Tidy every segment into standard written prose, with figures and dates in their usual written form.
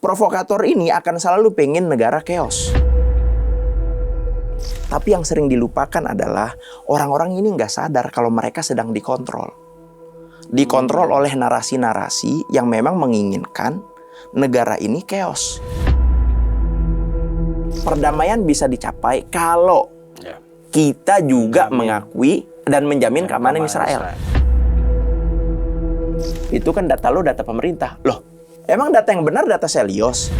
provokator ini akan selalu pengen negara chaos. Tapi yang sering dilupakan adalah orang-orang ini nggak sadar kalau mereka sedang dikontrol. Dikontrol oleh narasi-narasi yang memang menginginkan negara ini chaos. Perdamaian bisa dicapai kalau kita juga mengakui dan menjamin keamanan Israel. Itu kan data lo, data pemerintah. Loh, emang data yang benar data Selios?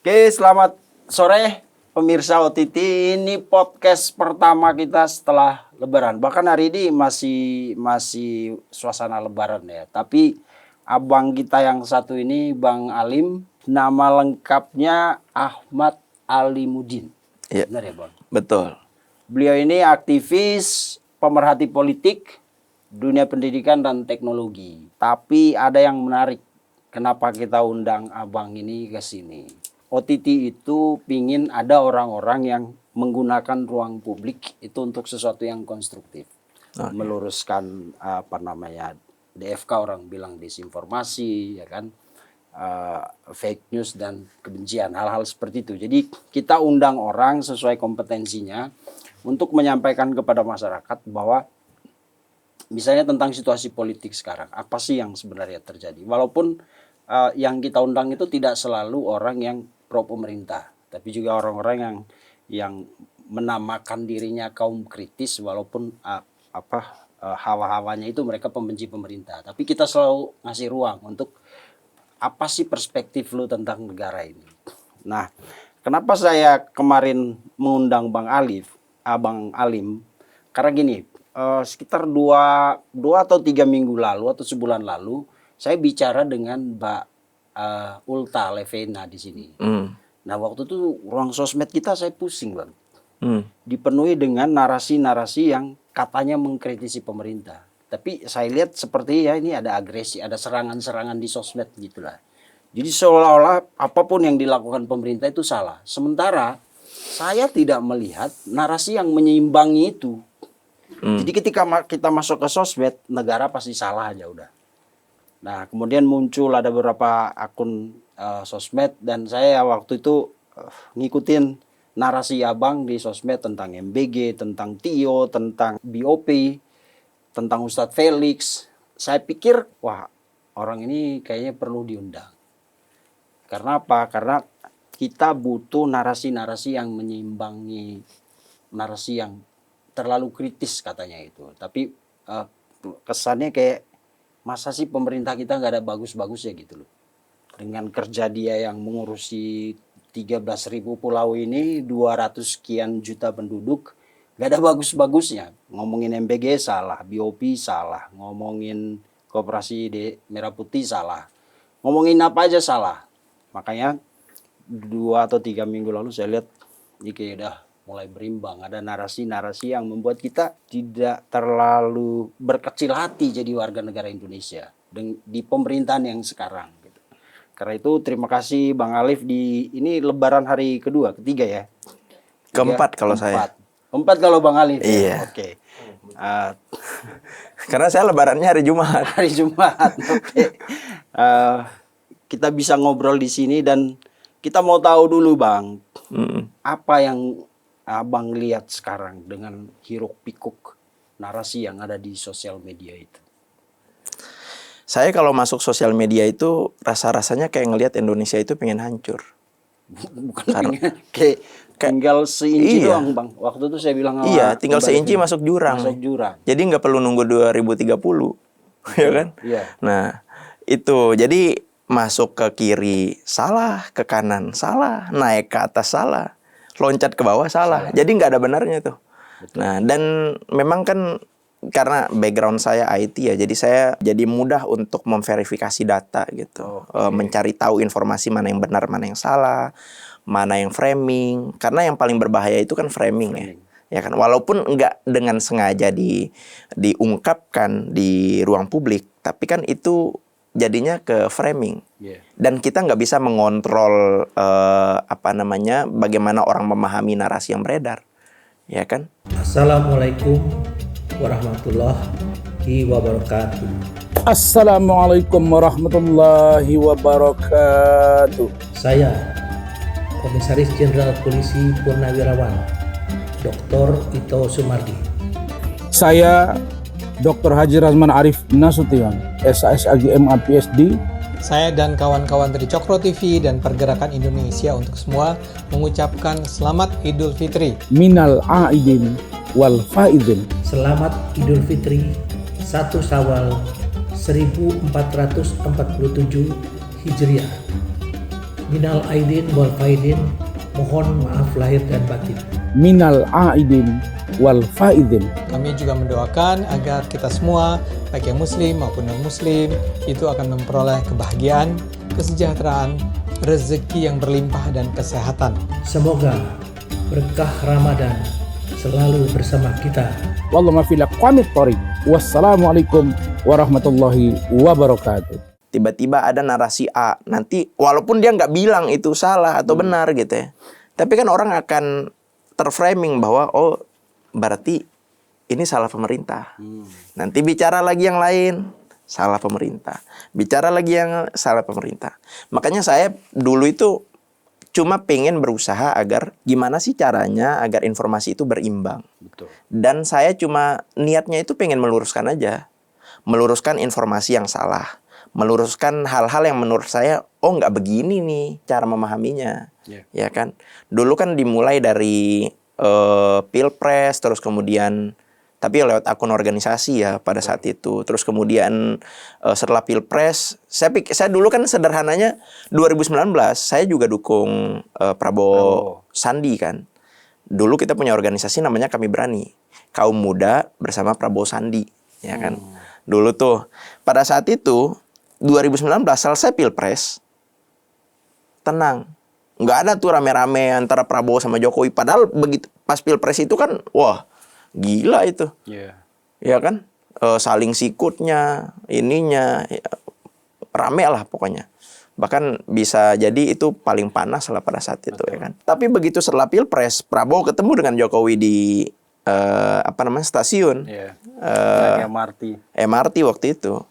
Oke, selamat sore pemirsa OTT. Ini podcast pertama kita setelah Lebaran. Bahkan hari ini masih suasana Lebaran ya. Tapi abang kita yang satu ini, Bang Alim, nama lengkapnya Ahmad Alimuddin. Ya. Benar ya, Bang? Betul. Beliau ini aktivis, pemerhati politik, dunia pendidikan dan teknologi. Tapi ada yang menarik. Kenapa kita undang abang ini ke sini? OTT itu pingin ada orang-orang yang menggunakan ruang publik itu untuk sesuatu yang konstruktif. Okay. Meluruskan DFK orang bilang disinformasi, ya kan, fake news dan kebencian, hal-hal seperti itu. Jadi kita undang orang sesuai kompetensinya untuk menyampaikan kepada masyarakat bahwa misalnya tentang situasi politik sekarang, apa sih yang sebenarnya terjadi. Walaupun yang kita undang itu tidak selalu orang yang pro pemerintah, tapi juga orang-orang yang menamakan dirinya kaum kritis walaupun hawa-hawanya itu mereka pembenci pemerintah. Tapi kita selalu ngasih ruang untuk apa sih perspektif lu tentang negara ini. Nah, kenapa saya kemarin mengundang Bang Alim? Karena gini, sekitar 2 atau 3 minggu lalu atau sebulan lalu saya bicara dengan Mbak Ulta Levena di sini. Nah, waktu itu ruang sosmed kita saya pusing, Bang. Dipenuhi dengan narasi-narasi yang katanya mengkritisi pemerintah. Tapi saya lihat seperti ya ini ada agresi, ada serangan-serangan di sosmed gitulah. Jadi seolah-olah apapun yang dilakukan pemerintah itu salah. Sementara saya tidak melihat narasi yang menyeimbangi itu. Jadi ketika kita masuk ke sosmed, negara pasti salah aja udah. Nah, kemudian muncul ada beberapa akun sosmed dan saya waktu itu ngikutin narasi abang di sosmed tentang MBG, tentang Tio, tentang BOP, tentang Ustadz Felix. Saya pikir, wah, orang ini kayaknya perlu diundang. Karena apa? Karena kita butuh narasi-narasi yang menyeimbangi narasi yang terlalu kritis katanya itu. Tapi kesannya kayak masa sih pemerintah kita nggak ada bagus-bagusnya gitu loh. Dengan kerja dia yang mengurusi 13.000 pulau ini, 200 sekian juta penduduk, nggak ada bagus-bagusnya. Ngomongin MBG salah, BOP salah, ngomongin Koperasi Merah Putih salah, ngomongin apa aja salah. Makanya 2 atau 3 minggu lalu saya lihat ini kayak udah mulai berimbang. Ada narasi-narasi yang membuat kita tidak terlalu berkecil hati jadi warga negara Indonesia di pemerintahan yang sekarang. Gitu. Karena itu terima kasih Bang Alif di ini Lebaran hari ketiga ya. Keempat kalau saya. Keempat kalau Bang Alif. Iya. Ya? Oke. Karena saya Lebarannya hari Jumat. Hari Jumat. Oke. Kita bisa ngobrol di sini dan kita mau tahu dulu Bang, apa yang Abang lihat sekarang dengan hiruk pikuk narasi yang ada di sosial media itu? Saya kalau masuk sosial media itu rasa-rasanya kayak ngelihat Indonesia itu pengen hancur. Bukan kayak tinggal seinci doang Bang. Waktu itu saya bilang tinggal seinci masuk jurang. Jadi nggak perlu nunggu 2030, ya kan? Iya. Nah itu jadi masuk ke kiri salah, ke kanan salah, naik ke atas salah, loncat ke bawah salah. Jadi nggak ada benarnya tuh. Betul. Nah dan memang kan karena background saya IT ya, jadi saya jadi mudah untuk memverifikasi data gitu, mencari tahu informasi mana yang benar, mana yang salah, mana yang framing. Karena yang paling berbahaya itu kan framing. Ya kan, walaupun nggak dengan sengaja diungkapkan di ruang publik, tapi kan itu jadinya ke framing. Dan kita nggak bisa mengontrol bagaimana orang memahami narasi yang beredar. ya kan? Assalamualaikum warahmatullahi wabarakatuh. Assalamualaikum warahmatullahi wabarakatuh. Saya Komisaris Jenderal Polisi Purnawirawan Dr. Ito Sumardi. Saya Dr. Haji Razman Arif Nasution, SASAG MA PhD. Saya dan kawan-kawan dari Cokro TV dan Pergerakan Indonesia untuk semua mengucapkan Selamat Idul Fitri. Minal aidin wal faidin. Selamat Idul Fitri 1 Syawal 1447 Hijriah. Minal aidin wal faidin, mohon maaf lahir dan batin. Minal aidin wal faidin. Kami juga mendoakan agar kita semua, baik yang muslim maupun non-muslim, itu akan memperoleh kebahagiaan, kesejahteraan, rezeki yang berlimpah dan kesehatan. Semoga berkah Ramadan selalu bersama kita. Wallahu fil aqwamit thoriq. Wassalamualaikum warahmatullahi wabarakatuh. Tiba-tiba ada narasi A, nanti walaupun dia nggak bilang itu salah atau benar gitu ya, tapi kan orang akan terframing bahwa oh berarti ini salah pemerintah. Nanti bicara lagi yang lain, salah pemerintah. Bicara lagi yang salah pemerintah. Makanya saya dulu itu cuma pengen berusaha agar gimana sih caranya agar informasi itu berimbang. Betul. Dan saya cuma niatnya itu pengen meluruskan aja. Meluruskan informasi yang salah. Meluruskan hal-hal yang menurut saya, oh nggak begini nih cara memahaminya. Ya kan? Dulu kan dimulai dari Pilpres, terus kemudian tapi lewat akun organisasi ya pada saat itu. Terus kemudian setelah Pilpres, saya dulu kan sederhananya 2019 saya juga dukung Prabowo Sandi kan. Dulu kita punya organisasi namanya Kami Berani, kaum muda bersama Prabowo Sandi, ya kan. Dulu tuh pada saat itu 2019 selesai Pilpres, tenang. Nggak ada tuh rame-rame antara Prabowo sama Jokowi. Padahal begitu pas Pilpres itu kan, wah gila itu. Ya kan? Saling sikutnya, ininya, rame lah pokoknya. Bahkan bisa jadi itu paling panas lah pada saat itu. Ya kan? Tapi begitu setelah Pilpres, Prabowo ketemu dengan Jokowi di stasiun. MRT waktu itu.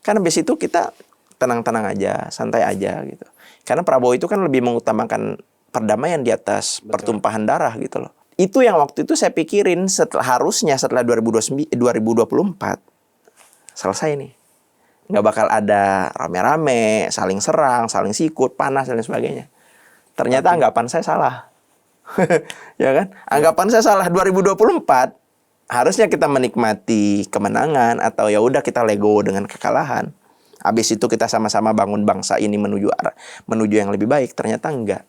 Kan habis itu kita tenang-tenang aja, santai aja gitu. Karena Prabowo itu kan lebih mengutamakan perdamaian di atas pertumpahan darah gitu loh. Itu yang waktu itu saya pikirin harusnya setelah 2024 selesai nih. Nggak bakal ada rame-rame, saling serang, saling sikut, panas dan sebagainya. Ternyata anggapan saya salah. Ya kan? Anggapan saya salah. 2024 harusnya kita menikmati kemenangan atau ya udah kita legowo dengan kekalahan. Habis itu kita sama-sama bangun bangsa ini menuju yang lebih baik. Ternyata enggak.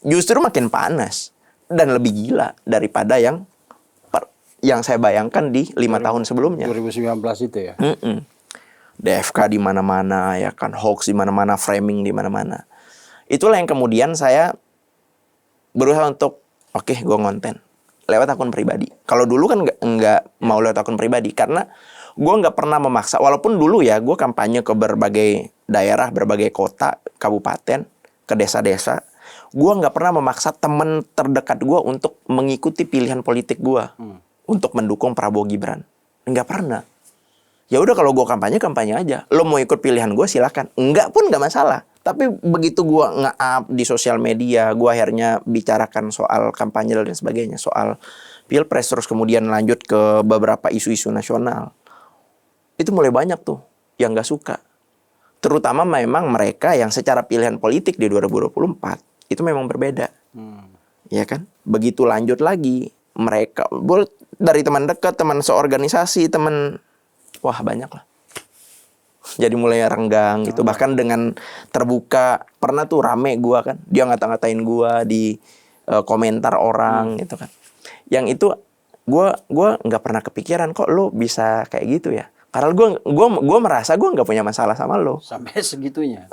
Justru makin panas dan lebih gila daripada yang saya bayangkan di 5 tahun sebelumnya. 2019 itu ya. DFK di mana-mana, ya kan, hoax di mana-mana, framing di mana-mana. Itulah yang kemudian saya berusaha untuk gue ngonten lewat akun pribadi. Kalau dulu kan nggak mau lewat akun pribadi karena gue nggak pernah memaksa. Walaupun dulu ya gue kampanye ke berbagai daerah, berbagai kota, kabupaten, ke desa-desa. Gue nggak pernah memaksa teman terdekat gue untuk mengikuti pilihan politik gue untuk mendukung Prabowo Gibran. Nggak pernah. Ya udah kalau gue kampanye aja. Lo mau ikut pilihan gue silakan. Enggak pun nggak masalah. Tapi begitu gue nge-up di sosial media, gue akhirnya bicarakan soal kampanye dan sebagainya, soal Pilpres, terus kemudian lanjut ke beberapa isu-isu nasional. Itu mulai banyak tuh yang nggak suka. Terutama memang mereka yang secara pilihan politik di 2024 itu memang berbeda. Ya kan? Begitu lanjut lagi, mereka dari teman dekat, teman seorganisasi, teman, wah banyak lah. Jadi mulai renggang gitu. Bahkan dengan terbuka, pernah tuh rame gua kan, dia ngata-ngatain gua di komentar orang gitu kan. Yang itu gua nggak pernah kepikiran kok lo bisa kayak gitu ya. Karena gua merasa gua nggak punya masalah sama lo. Sampai segitunya.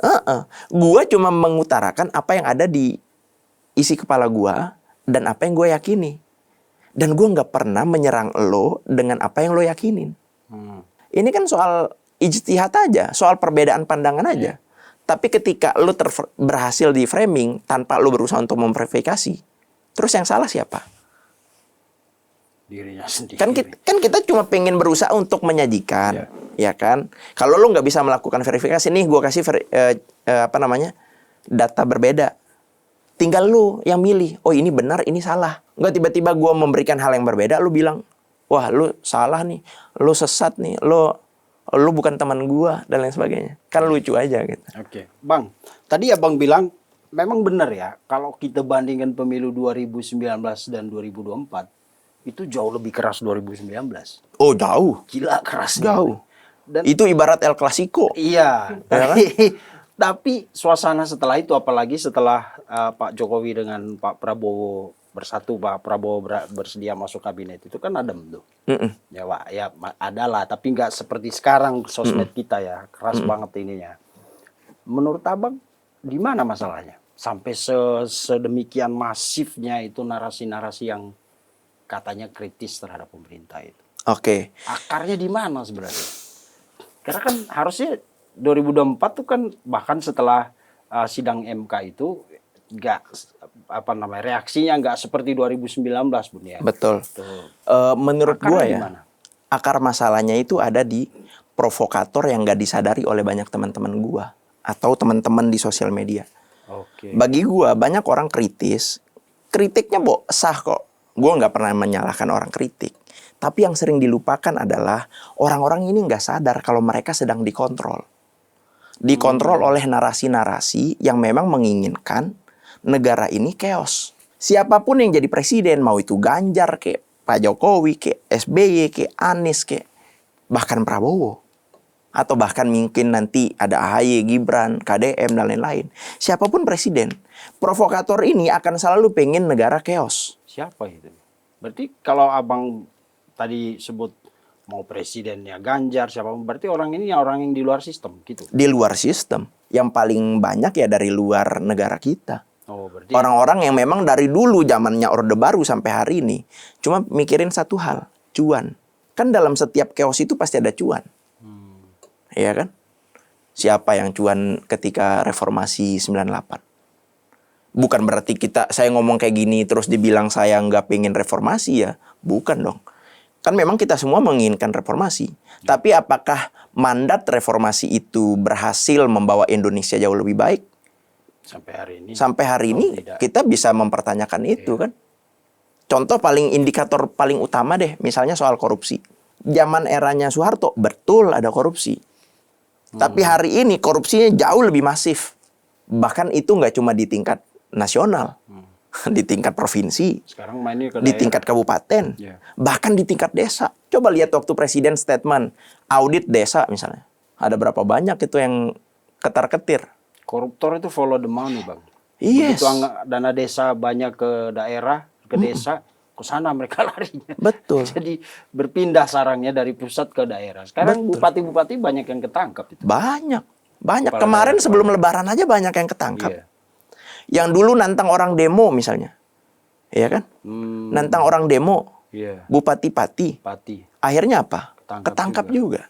Gua cuma mengutarakan apa yang ada di isi kepala gua dan apa yang gua yakini. Dan gua nggak pernah menyerang lo dengan apa yang lo yakinin. Ini kan soal ijtihad aja, soal perbedaan pandangan aja. Tapi ketika lo berhasil di framing tanpa lo berusaha untuk memverifikasi, terus yang salah siapa? Dirinya sendiri. Kan kita cuma pengen berusaha untuk menyajikan, ya kan? Kalau lu nggak bisa melakukan verifikasi, nih gue kasih data berbeda. Tinggal lu yang milih, oh ini benar, ini salah. Nggak tiba-tiba gue memberikan hal yang berbeda, lu bilang, wah lu salah nih, lu sesat nih, lu bukan teman gue, dan lain sebagainya. Kan lucu aja gitu. Oke. Bang, tadi abang bilang, memang benar ya, kalau kita bandingkan pemilu 2019 dan 2024, itu jauh lebih keras 2019. Oh jauh. Gila keras. Jauh. Dan Itu ibarat El Clasico. iya. Ya kan? Tapi suasana setelah itu, apalagi setelah Pak Jokowi dengan Pak Prabowo bersatu, Pak Prabowo bersedia masuk kabinet, itu kan adem tuh. Ya Pak, ya ada lah, tapi nggak seperti sekarang sosmed kita ya, keras banget ininya. Menurut abang, di mana masalahnya? Sampai sedemikian masifnya itu narasi-narasi yang katanya kritis terhadap pemerintah itu. Oke. Akarnya di mana sebenarnya? Karena kan harusnya 2024 tuh kan bahkan setelah sidang MK itu nggak reaksinya nggak seperti 2019 Bun ya. Betul. Tuh. Menurut Akarnya gua di ya, mana? akar masalahnya itu ada di provokator yang nggak disadari oleh banyak teman-teman gua atau teman-teman di sosial media. Oke. Bagi gua banyak orang kritiknya sah kok. Gua nggak pernah menyalahkan orang kritik. Tapi yang sering dilupakan adalah orang-orang ini nggak sadar kalau mereka sedang dikontrol. Dikontrol oleh narasi-narasi yang memang menginginkan negara ini chaos. Siapapun yang jadi presiden, mau itu Ganjar kek, Pak Jokowi kek, SBY kek, Anies kek, bahkan Prabowo. Atau bahkan mungkin nanti ada AHY, Gibran, KDM, dan lain-lain. Siapapun presiden, provokator ini akan selalu pengen negara chaos. Siapa itu? Berarti kalau abang tadi sebut mau presidennya Ganjar, siapapun, berarti orang ini orang yang di luar sistem gitu. Di luar sistem, yang paling banyak ya dari luar negara kita. Oh, berarti Orang-orang yang memang dari dulu zamannya Orde Baru sampai hari ini cuma mikirin satu hal, cuan. Kan dalam setiap chaos itu pasti ada cuan. Iya kan? Siapa yang cuan ketika reformasi 98? Bukan berarti saya ngomong kayak gini terus dibilang saya nggak pengen reformasi ya. Bukan dong. Kan memang kita semua menginginkan reformasi. Tapi apakah mandat reformasi itu berhasil membawa Indonesia jauh lebih baik? Sampai hari ini tidak. kita bisa mempertanyakan itu kan. Contoh indikator paling utama deh, misalnya soal korupsi. Zaman eranya Soeharto betul ada korupsi. Tapi hari ini korupsinya jauh lebih masif. Bahkan itu nggak cuma di tingkat nasional, di tingkat provinsi, sekarang mainnya ke di daerah. tingkat kabupaten, bahkan di tingkat desa. Coba lihat waktu presiden statement audit desa misalnya. Ada berapa banyak itu yang ketar-ketir. Koruptor itu follow the money, Bang. Yes. Begitu dana desa banyak ke daerah, ke desa, ke sana mereka larinya. Betul. Jadi berpindah sarangnya dari pusat ke daerah. Sekarang bupati-bupati banyak yang ketangkap itu. Banyak. Kepala Kemarin daerah, sebelum lebaran aja banyak yang ketangkap. Iya. Yang dulu nantang orang demo misalnya. Iya kan? Nantang orang demo. Iya. Bupati-pati. Pati. Akhirnya apa? Ketangkap juga.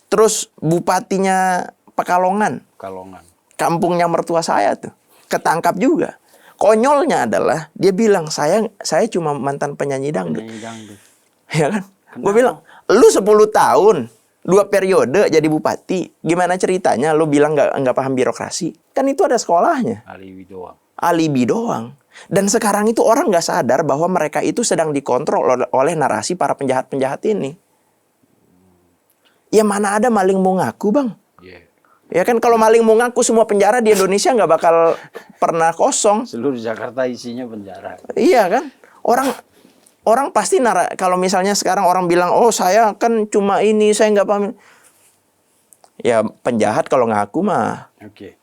Terus bupatinya Pekalongan. Kalongan. Kampungnya mertua saya tuh. Ketangkap juga. Konyolnya adalah dia bilang saya cuma mantan penyanyi dangdut. Penyanyi dangdut. Ya kan? Gue bilang, lu 10 tahun 2 periode jadi bupati, gimana ceritanya lu bilang nggak paham birokrasi? Kan itu ada sekolahnya. Alibi doang. Dan sekarang itu orang nggak sadar bahwa mereka itu sedang dikontrol oleh narasi para penjahat-penjahat ini. Ya mana ada maling mau ngaku, Bang? Ya kan kalau maling mau ngaku semua penjara di Indonesia nggak bakal pernah kosong. Seluruh Jakarta isinya penjara. Iya kan? Orang pasti kalau misalnya sekarang orang bilang, oh saya kan cuma ini, saya nggak paham. Ya penjahat kalau ngaku mah. Oke.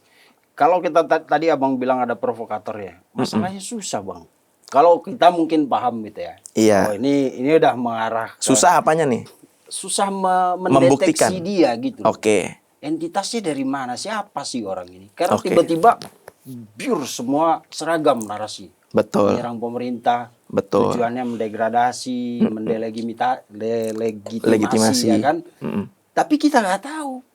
Kalau kita tadi abang bilang ada provokator ya, masalahnya susah bang. Kalau kita mungkin paham gitu ya. Iya. Oh ini udah mengarah. Susah apanya nih? Susah mendeteksi dia gitu. Oke. Entitasnya dari mana? Siapa sih orang ini? Karena Oke. tiba-tiba pure semua seragam narasi. Betul. Menyerang pemerintah. Betul. Tujuannya mendegradasi, Legitimasi. ya kan? Tapi kita nggak tahu.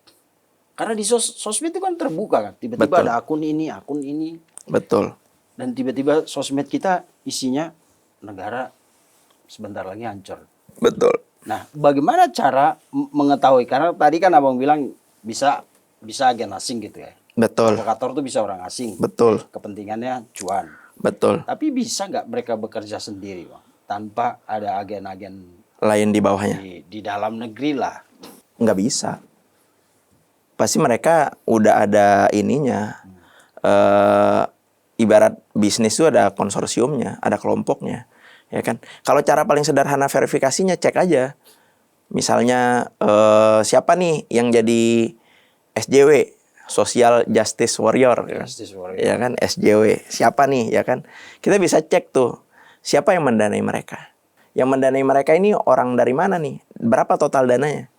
Karena di sosmed itu kan terbuka kan. Tiba-tiba Betul. ada akun ini. Betul. Dan tiba-tiba sosmed kita isinya negara sebentar lagi hancur. Betul. Nah, bagaimana cara mengetahui? Karena tadi kan abang bilang bisa agen asing gitu ya. Betul. Provokator tuh bisa orang asing. Betul. Kepentingannya cuan. Betul. Tapi bisa nggak mereka bekerja sendiri, Bang? Tanpa ada agen-agen Lain di bawahnya. di dalam negeri lah. Nggak bisa. Pasti mereka udah ada ininya. Ibarat bisnis itu ada konsorsiumnya, ada kelompoknya, ya kan? Kalau cara paling sederhana verifikasinya, cek aja. Misalnya siapa nih yang jadi SJW, Social Justice Warrior, Justice Warrior. ya kan? SJW, siapa nih, ya kan? Kita bisa cek tuh, siapa yang mendanai mereka. Yang mendanai mereka ini orang dari mana nih? Berapa total dananya?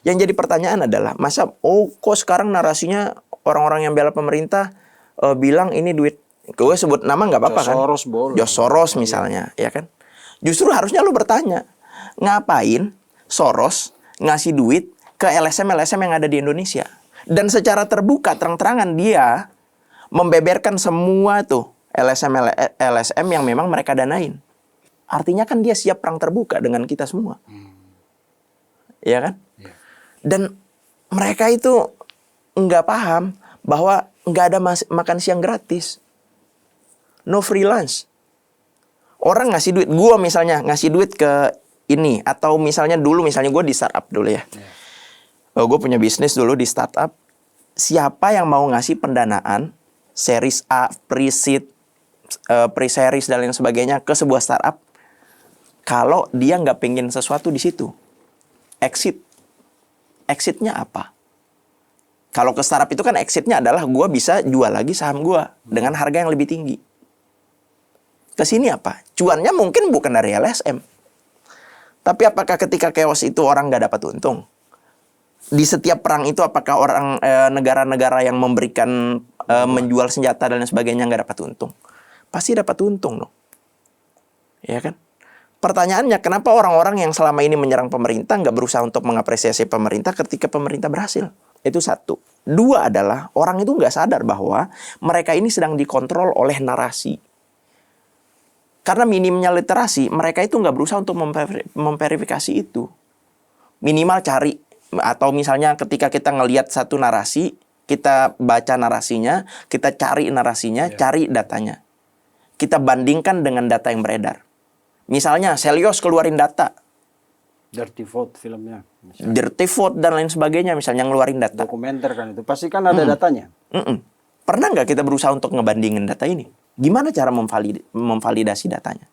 Yang jadi pertanyaan adalah, masa kok sekarang narasinya orang-orang yang bela pemerintah bilang ini duit, gue sebut nama nggak apa-apa kan? Soros boleh. George Soros misalnya, ya kan? Justru harusnya lu bertanya, ngapain Soros ngasih duit ke LSM-LSM yang ada di Indonesia? Dan secara terbuka, terang-terangan dia membeberkan semua tuh LSM yang memang mereka danain. Artinya kan dia siap perang terbuka dengan kita semua. Ya kan? Dan mereka itu nggak paham bahwa nggak ada makan siang gratis. No free lunch. Orang ngasih duit, gue misalnya ngasih duit ke ini, atau misalnya gue di startup dulu ya. Gue punya bisnis dulu di startup. Siapa yang mau ngasih pendanaan series A, pre-seed, pre-series dan lain sebagainya ke sebuah startup, kalau dia nggak pengen sesuatu di situ, exitnya apa? Kalau ke startup itu kan exitnya adalah gue bisa jual lagi saham gue dengan harga yang lebih tinggi. Ke sini apa? Cuannya mungkin bukan dari LSM. Tapi apakah ketika chaos itu orang nggak dapat untung? Di setiap perang itu apakah orang negara-negara yang memberikan menjual senjata dan lain sebagainya nggak dapat untung? Pasti dapat untung dong. Ya kan? Pertanyaannya, kenapa orang-orang yang selama ini menyerang pemerintah nggak berusaha untuk mengapresiasi pemerintah ketika pemerintah berhasil? Itu satu. Dua adalah, orang itu nggak sadar bahwa mereka ini sedang dikontrol oleh narasi. Karena minimnya literasi, mereka itu nggak berusaha untuk memverifikasi itu. Minimal cari, atau misalnya ketika kita ngelihat satu narasi, kita baca narasinya, kita cari narasinya, cari datanya. Kita bandingkan dengan data yang beredar. Misalnya, Selyos keluarin data. Dirty Vote filmnya. Misalnya. Dirty Vote dan lain sebagainya, misalnya ngeluarin data. Dokumenter kan itu. Pasti kan ada datanya. Pernah nggak kita berusaha untuk ngebandingin data ini? Gimana cara memvalidasi datanya?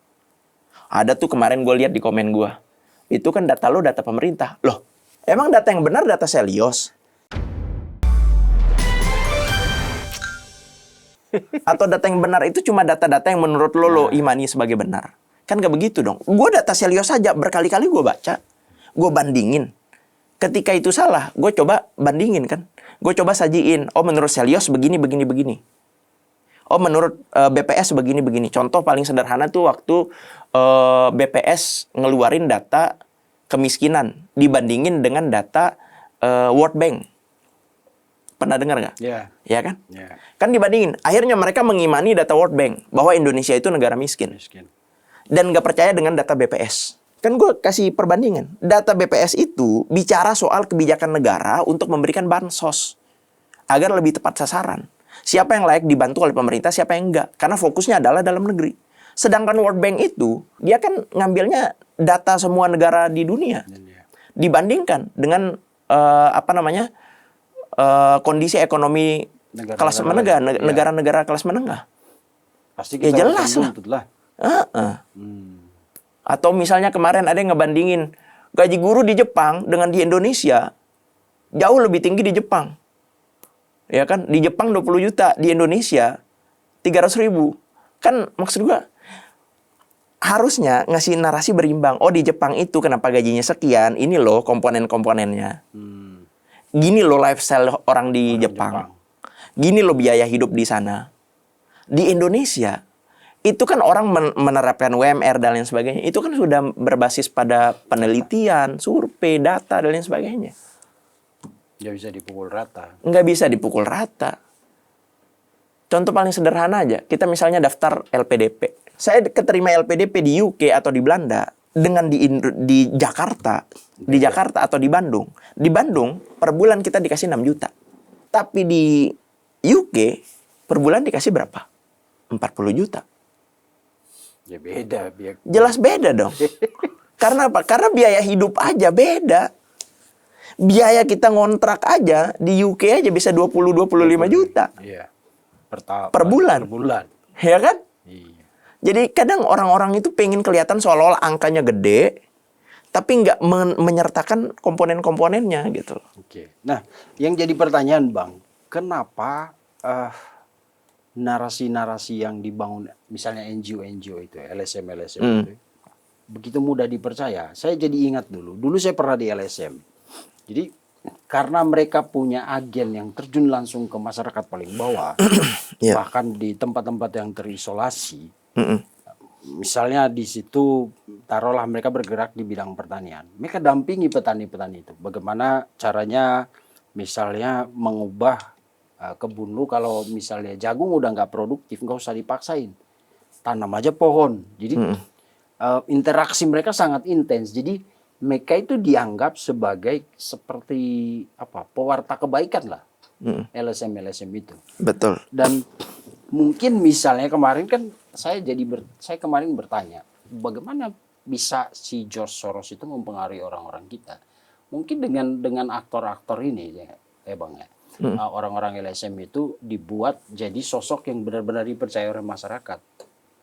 Ada tuh kemarin gue lihat di komen gue. Itu kan data lo, data pemerintah. Loh, emang data yang benar data Selyos? Atau data yang benar itu cuma data-data yang menurut lo imani sebagai benar? Kan gak begitu dong. Gue data Selyos saja berkali-kali gue baca. Gue bandingin. Ketika itu salah, gue coba bandingin kan. Gue coba sajiin. Oh, menurut Selyos begini, begini, begini. Oh, menurut BPS begini, begini. Contoh paling sederhana tuh waktu BPS ngeluarin data kemiskinan. Dibandingin dengan data World Bank. Pernah dengar nggak? Iya. Ya kan? Yeah. Kan dibandingin. Akhirnya mereka mengimani data World Bank. Bahwa Indonesia itu negara miskin. Dan nggak percaya dengan data BPS. Kan gue kasih perbandingan. Data BPS itu bicara soal kebijakan negara untuk memberikan bansos. Agar lebih tepat sasaran. Siapa yang layak dibantu oleh pemerintah, siapa yang enggak. Karena fokusnya adalah dalam negeri. Sedangkan World Bank itu, dia kan ngambilnya data semua negara di dunia. Dibandingkan dengan, kondisi ekonomi kelas menengah, negara-negara kelas menengah. Pasti Ya kita jelas lah. Atau Atau misalnya kemarin ada yang ngebandingin gaji guru di Jepang dengan di Indonesia jauh lebih tinggi di Jepang. Ya kan? Di Jepang 20 juta, di Indonesia 300.000. Kan maksud gua harusnya ngasih narasi berimbang. Oh, di Jepang itu kenapa gajinya sekian? Ini loh komponen-komponennya. Gini loh lifestyle orang di Jepang. Gini loh biaya hidup di sana. Di Indonesia itu kan orang menerapkan UMR dan lain sebagainya. Itu kan sudah berbasis pada penelitian, survei, data, dan lain sebagainya. Nggak bisa dipukul rata. Nggak bisa dipukul rata. Contoh paling sederhana aja. Kita misalnya daftar LPDP. Saya keterima LPDP di UK atau di Belanda. dengan di Jakarta, atau di Bandung per bulan kita dikasih 6 juta. Tapi di UK per bulan dikasih berapa? 40 juta. Ya beda. Jelas beda dong. Karena apa? Karena biaya hidup aja beda. Biaya kita ngontrak aja di UK aja bisa 20-25 juta. Iya. Per bulan. Ya kan? Iya. Jadi kadang orang-orang itu pengen kelihatan seolah-olah angkanya gede, tapi nggak menyertakan komponen-komponennya gitu. Oke. Nah, yang jadi pertanyaan Bang, kenapa narasi-narasi yang dibangun misalnya NGO itu, LSM itu, begitu mudah dipercaya? Saya jadi ingat dulu saya pernah di LSM. Jadi karena mereka punya agen yang terjun langsung ke masyarakat paling bawah, bahkan di tempat-tempat yang terisolasi. Misalnya di situ taruhlah mereka bergerak di bidang pertanian. Mereka dampingi petani-petani itu. Bagaimana caranya misalnya mengubah kebun lu kalau misalnya jagung udah nggak produktif, nggak usah dipaksain. Tanam aja pohon. Jadi interaksi mereka sangat intens. Jadi mereka itu dianggap sebagai seperti pewarta kebaikan lah. LSM itu. Betul. Dan mungkin misalnya kemarin kan saya kemarin bertanya, bagaimana bisa si George Soros itu mempengaruhi orang-orang kita? Mungkin dengan aktor-aktor ini ya Bang ya. Orang-orang LSM itu dibuat jadi sosok yang benar-benar dipercaya oleh masyarakat.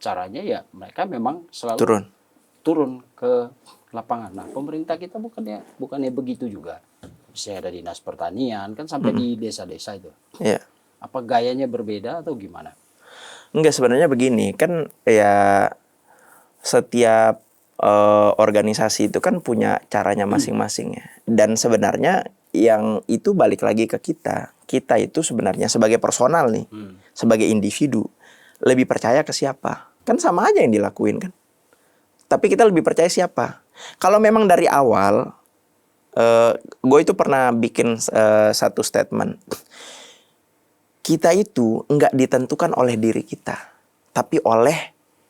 Caranya ya mereka memang selalu turun ke lapangan. Nah, pemerintah kita bukannya begitu juga. Misalnya ada dinas pertanian kan sampai di desa-desa itu. Iya. Apa gayanya berbeda atau gimana? Enggak, sebenarnya begini, kan ya setiap organisasi itu kan punya caranya masing-masing ya. Dan sebenarnya yang itu balik lagi ke kita. Kita itu sebenarnya sebagai personal nih, sebagai individu, lebih percaya ke siapa? Kan sama aja yang dilakuin kan. Tapi kita lebih percaya siapa? Kalau memang dari awal, gue itu pernah bikin satu statement. Kita itu nggak ditentukan oleh diri kita, tapi oleh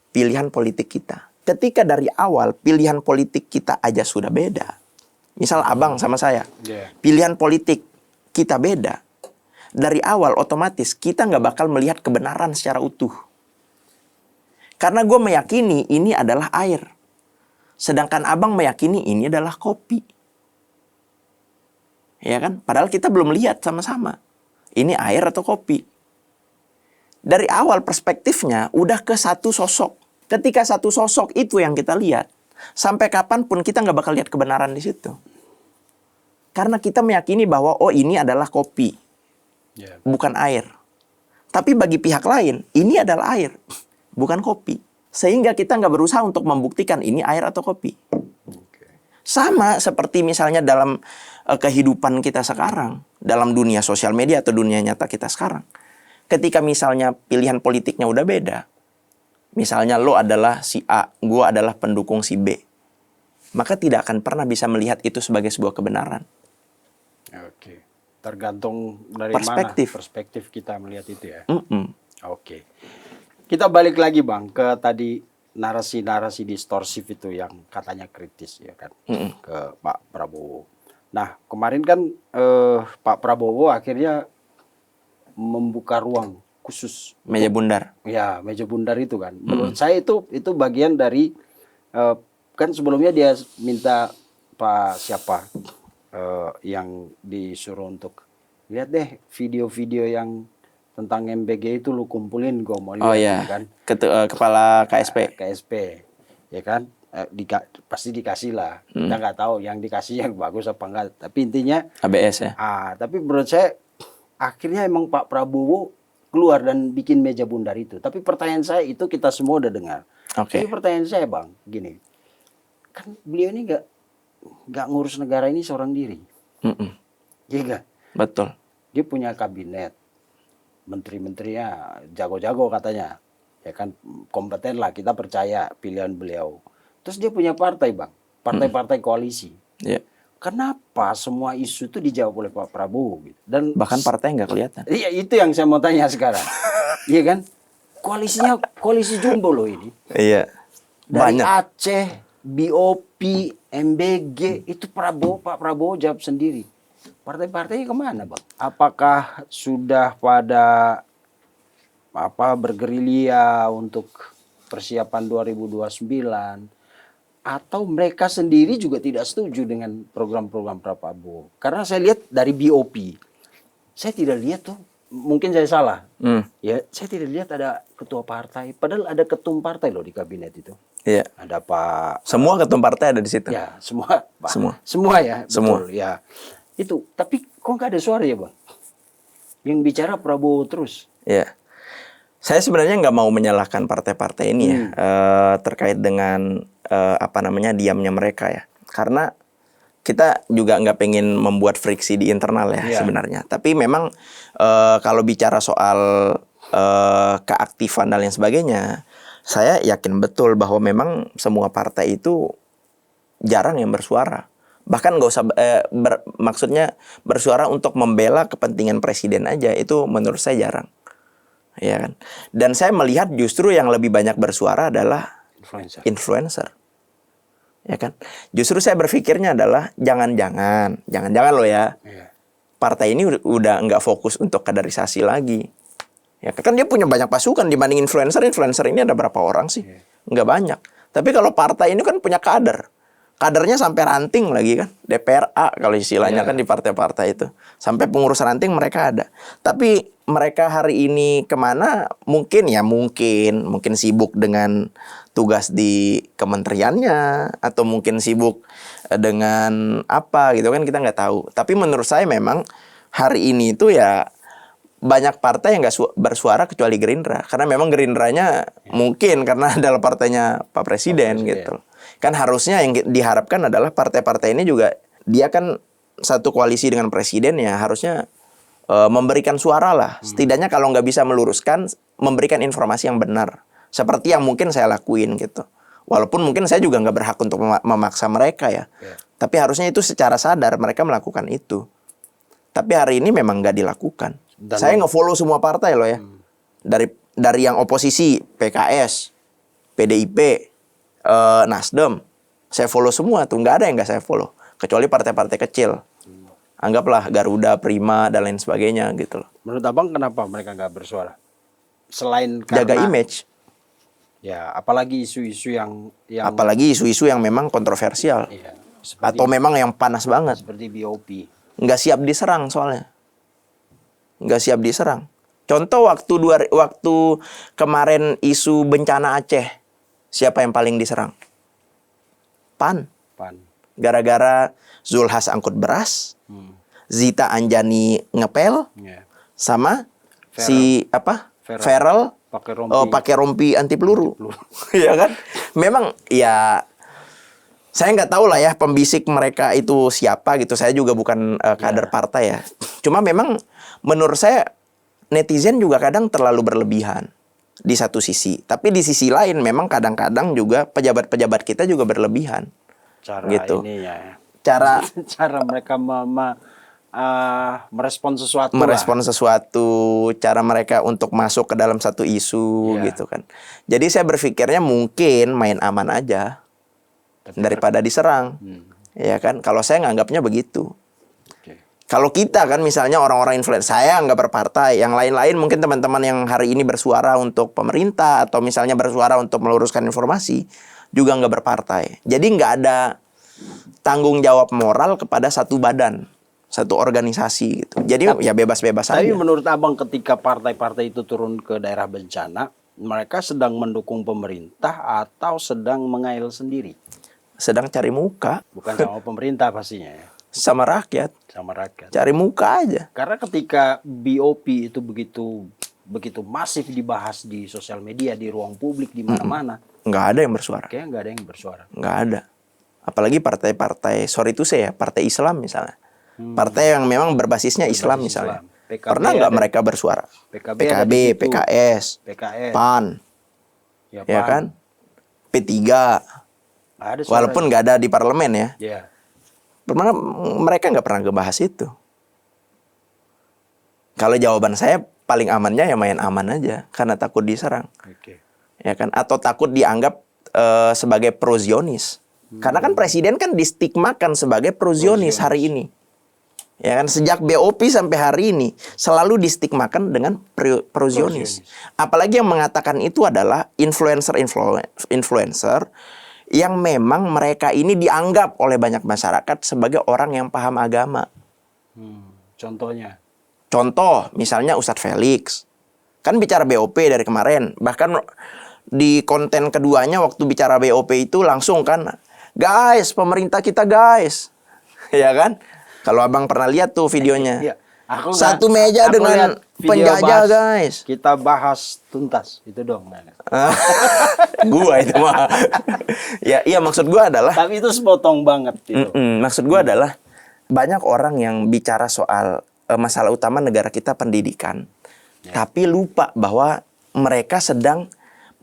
pilihan politik kita. Ketika dari awal pilihan politik kita aja sudah beda. Misal abang sama saya, pilihan politik kita beda. Dari awal otomatis kita nggak bakal melihat kebenaran secara utuh. Karena gue meyakini ini adalah air. Sedangkan abang meyakini ini adalah kopi. Ya kan? Padahal kita belum lihat sama-sama. Ini air atau kopi. Dari awal perspektifnya udah ke satu sosok. Ketika satu sosok itu yang kita lihat, sampai kapanpun kita nggak bakal lihat kebenaran di situ. Karena kita meyakini bahwa oh ini adalah kopi, bukan air. Tapi bagi pihak lain, ini adalah air, bukan kopi. Sehingga kita nggak berusaha untuk membuktikan ini air atau kopi. Sama seperti misalnya dalam kehidupan kita sekarang, dalam dunia sosial media atau dunia nyata kita sekarang. Ketika misalnya pilihan politiknya udah beda, misalnya lo adalah si A, gue adalah pendukung si B, maka tidak akan pernah bisa melihat itu sebagai sebuah kebenaran. Oke, tergantung dari perspektif. Mana perspektif kita melihat itu ya. Oke, kita balik lagi Bang ke tadi narasi-narasi distorsif itu yang katanya kritis ya kan ke Pak Prabowo. Nah kemarin kan Pak Prabowo akhirnya membuka ruang khusus meja bundar. Ya meja bundar itu kan. Menurut saya itu bagian dari kan sebelumnya dia minta Pak siapa yang disuruh untuk lihat deh video-video yang tentang MBG itu lu kumpulin, gue mau lihat kan. Kepala KSP. KSP, ya kan? Pasti dikasih lah. Kita nggak tahu yang dikasih yang bagus apa enggak. Tapi intinya ABS ya. Tapi menurut saya akhirnya emang Pak Prabowo keluar dan bikin meja bundar itu. Tapi pertanyaan saya itu kita semua udah dengar. Tapi pertanyaan saya Bang, gini, kan beliau ini nggak ngurus negara ini seorang diri. Iya nggak? Betul. Dia punya kabinet. Menteri-menterinya jago-jago katanya, ya kan kompeten lah, kita percaya pilihan beliau. Terus dia punya partai Bang, partai-partai koalisi. Kenapa semua isu itu dijawab oleh Pak Prabowo? Gitu? Dan bahkan partai nggak kelihatan. Iya itu yang saya mau tanya sekarang, iya kan? Koalisinya koalisi jumbo loh ini. Iya. Dari Banyak. Aceh, BOP, MBG itu Pak Prabowo jawab sendiri. Partai-partainya kemana, Bang? Apakah sudah pada bergerilya untuk persiapan 2029 atau mereka sendiri juga tidak setuju dengan program-program Pak Prabowo? Karena saya lihat dari BOP, saya tidak lihat tuh, mungkin saya salah. Ya, saya tidak lihat ada ketua partai, padahal ada ketum partai loh di kabinet itu. Iya. Ada Pak. Semua ketum partai ada di situ. Ya, semua. Pak. Semua. Ya, Semua. betul. Ya, itu. Tapi kok nggak ada suara ya, Bang? Yang bicara Prabowo terus. Iya. Saya sebenarnya nggak mau menyalahkan partai-partai ini ya terkait dengan diamnya mereka ya. Karena kita juga nggak pengen membuat friksi di internal ya sebenarnya. Tapi memang kalau bicara soal keaktifan dan lain sebagainya, saya yakin betul bahwa memang semua partai itu jarang yang bersuara. Bahkan nggak usah maksudnya bersuara untuk membela kepentingan presiden aja, itu menurut saya jarang. Ya kan? Dan saya melihat justru yang lebih banyak bersuara adalah influencer. Ya kan? Justru saya berpikirnya adalah jangan-jangan loh ya. Partai ini udah nggak fokus untuk kaderisasi lagi. Ya kan dia punya banyak pasukan dibanding influencer. Influencer ini ada berapa orang sih? Nggak banyak. Tapi kalau partai ini kan punya kader. Kadernya sampai ranting lagi kan. DPRA kalau istilahnya kan di partai-partai itu. Sampai pengurus ranting mereka ada. Tapi mereka hari ini kemana? Mungkin sibuk dengan tugas di kementeriannya. Atau mungkin sibuk dengan apa gitu kan, kita nggak tahu. Tapi menurut saya memang hari ini itu ya banyak partai yang nggak bersuara kecuali Gerindra, karena memang Gerindranya mungkin karena adalah partainya Pak Presiden gitu. Kan harusnya yang diharapkan adalah partai-partai ini juga, dia kan satu koalisi dengan Presiden ya, harusnya memberikan suara lah. Setidaknya kalau nggak bisa meluruskan, memberikan informasi yang benar, seperti yang mungkin saya lakuin gitu. Walaupun mungkin saya juga nggak berhak untuk memaksa mereka ya, tapi harusnya itu secara sadar mereka melakukan itu. Tapi hari ini memang nggak dilakukan. Saya nge-follow semua partai loh ya. Dari yang oposisi, PKS, PDIP, Nasdem. Saya follow semua tuh. Nggak ada yang nggak saya follow. Kecuali partai-partai kecil. Anggaplah Garuda, Prima, dan lain sebagainya gitu loh. Menurut Abang kenapa mereka nggak bersuara? Selain karena jaga image. Ya, apalagi isu-isu yang apalagi isu-isu yang memang kontroversial. Iya, atau memang yang panas banget. Seperti BOP. Nggak siap diserang soalnya. Nggak siap diserang. Contoh waktu kemarin isu bencana Aceh, siapa yang paling diserang? PAN. Gara-gara Zulhas angkut beras, Zita Anjani ngepel, sama Ferel pakai rompi anti peluru. Ya kan? Memang ya saya nggak tahu lah ya pembisik mereka itu siapa gitu. Saya juga bukan kader partai ya. Cuma memang menurut saya netizen juga kadang terlalu berlebihan di satu sisi. Tapi di sisi lain memang kadang-kadang juga pejabat-pejabat kita juga berlebihan. Cara gitu. Ini ya. Cara mereka merespon sesuatu. Cara mereka untuk masuk ke dalam satu isu gitu kan. Jadi saya berpikirnya mungkin main aman aja daripada diserang. Ya kan? Kalau saya nganggapnya begitu. Kalau kita kan misalnya orang-orang influencer, saya nggak berpartai, yang lain-lain mungkin teman-teman yang hari ini bersuara untuk pemerintah atau misalnya bersuara untuk meluruskan informasi juga nggak berpartai. Jadi nggak ada tanggung jawab moral kepada satu badan, satu organisasi gitu. Jadi ya bebas-bebas aja. Tapi menurut Abang ketika partai-partai itu turun ke daerah bencana, mereka sedang mendukung pemerintah atau sedang mengail sendiri? Sedang cari muka. Bukan sama pemerintah pastinya ya. Sama rakyat. Cari muka aja. Karena ketika BOP itu begitu masif dibahas di sosial media, di ruang publik, di mana-mana, nggak ada yang bersuara. Kayaknya nggak ada yang bersuara. Nggak ada. Apalagi partai-partai, partai Islam misalnya. Partai yang memang berbasisnya Islam misalnya. PKB pernah nggak mereka bersuara? PKB, PKS, PAN, ya kan? P3. Walaupun nggak ada di parlemen ya. Yeah. Mereka nggak pernah ngebahas itu. Kalau jawaban saya paling amannya ya main aman aja karena takut diserang. Ya kan? Atau takut dianggap sebagai pro Zionis. Karena kan presiden kan distigmakan sebagai pro-Zionis hari ini. Ya kan, sejak BOP sampai hari ini selalu distigmakan dengan pro-Zionis. Apalagi yang mengatakan itu adalah influencer yang memang mereka ini dianggap oleh banyak masyarakat sebagai orang yang paham agama. Contohnya? Contoh, misalnya Ustadz Felix. Kan bicara BOP dari kemarin. Bahkan di konten keduanya waktu bicara BOP itu langsung kan, guys, pemerintah kita guys. Ya kan? Kalau abang pernah lihat tuh videonya. Iya. Satu meja dengan penjajah guys. Kita bahas tuntas. Itu dong. Gua itu mah. Ya, iya maksud gua adalah. Tapi itu sepotong banget. Gitu. Maksud gua adalah banyak orang yang bicara soal masalah utama negara kita pendidikan. Tapi lupa bahwa mereka sedang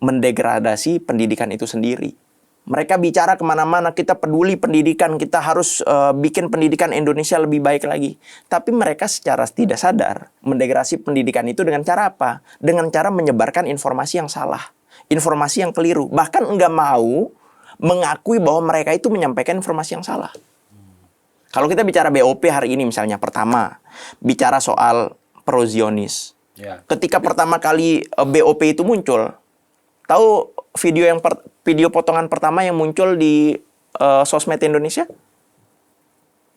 mendegradasi pendidikan itu sendiri. Mereka bicara kemana-mana, kita peduli pendidikan, kita harus bikin pendidikan Indonesia lebih baik lagi. Tapi mereka secara tidak sadar mendegradasi pendidikan itu dengan cara apa? Dengan cara menyebarkan informasi yang salah, informasi yang keliru. Bahkan enggak mau mengakui bahwa mereka itu menyampaikan informasi yang salah. Kalau kita bicara BOP hari ini misalnya, pertama, bicara soal pro-Zionis. Ketika pertama kali BOP itu muncul, tahu video potongan pertama yang muncul di sosmed Indonesia?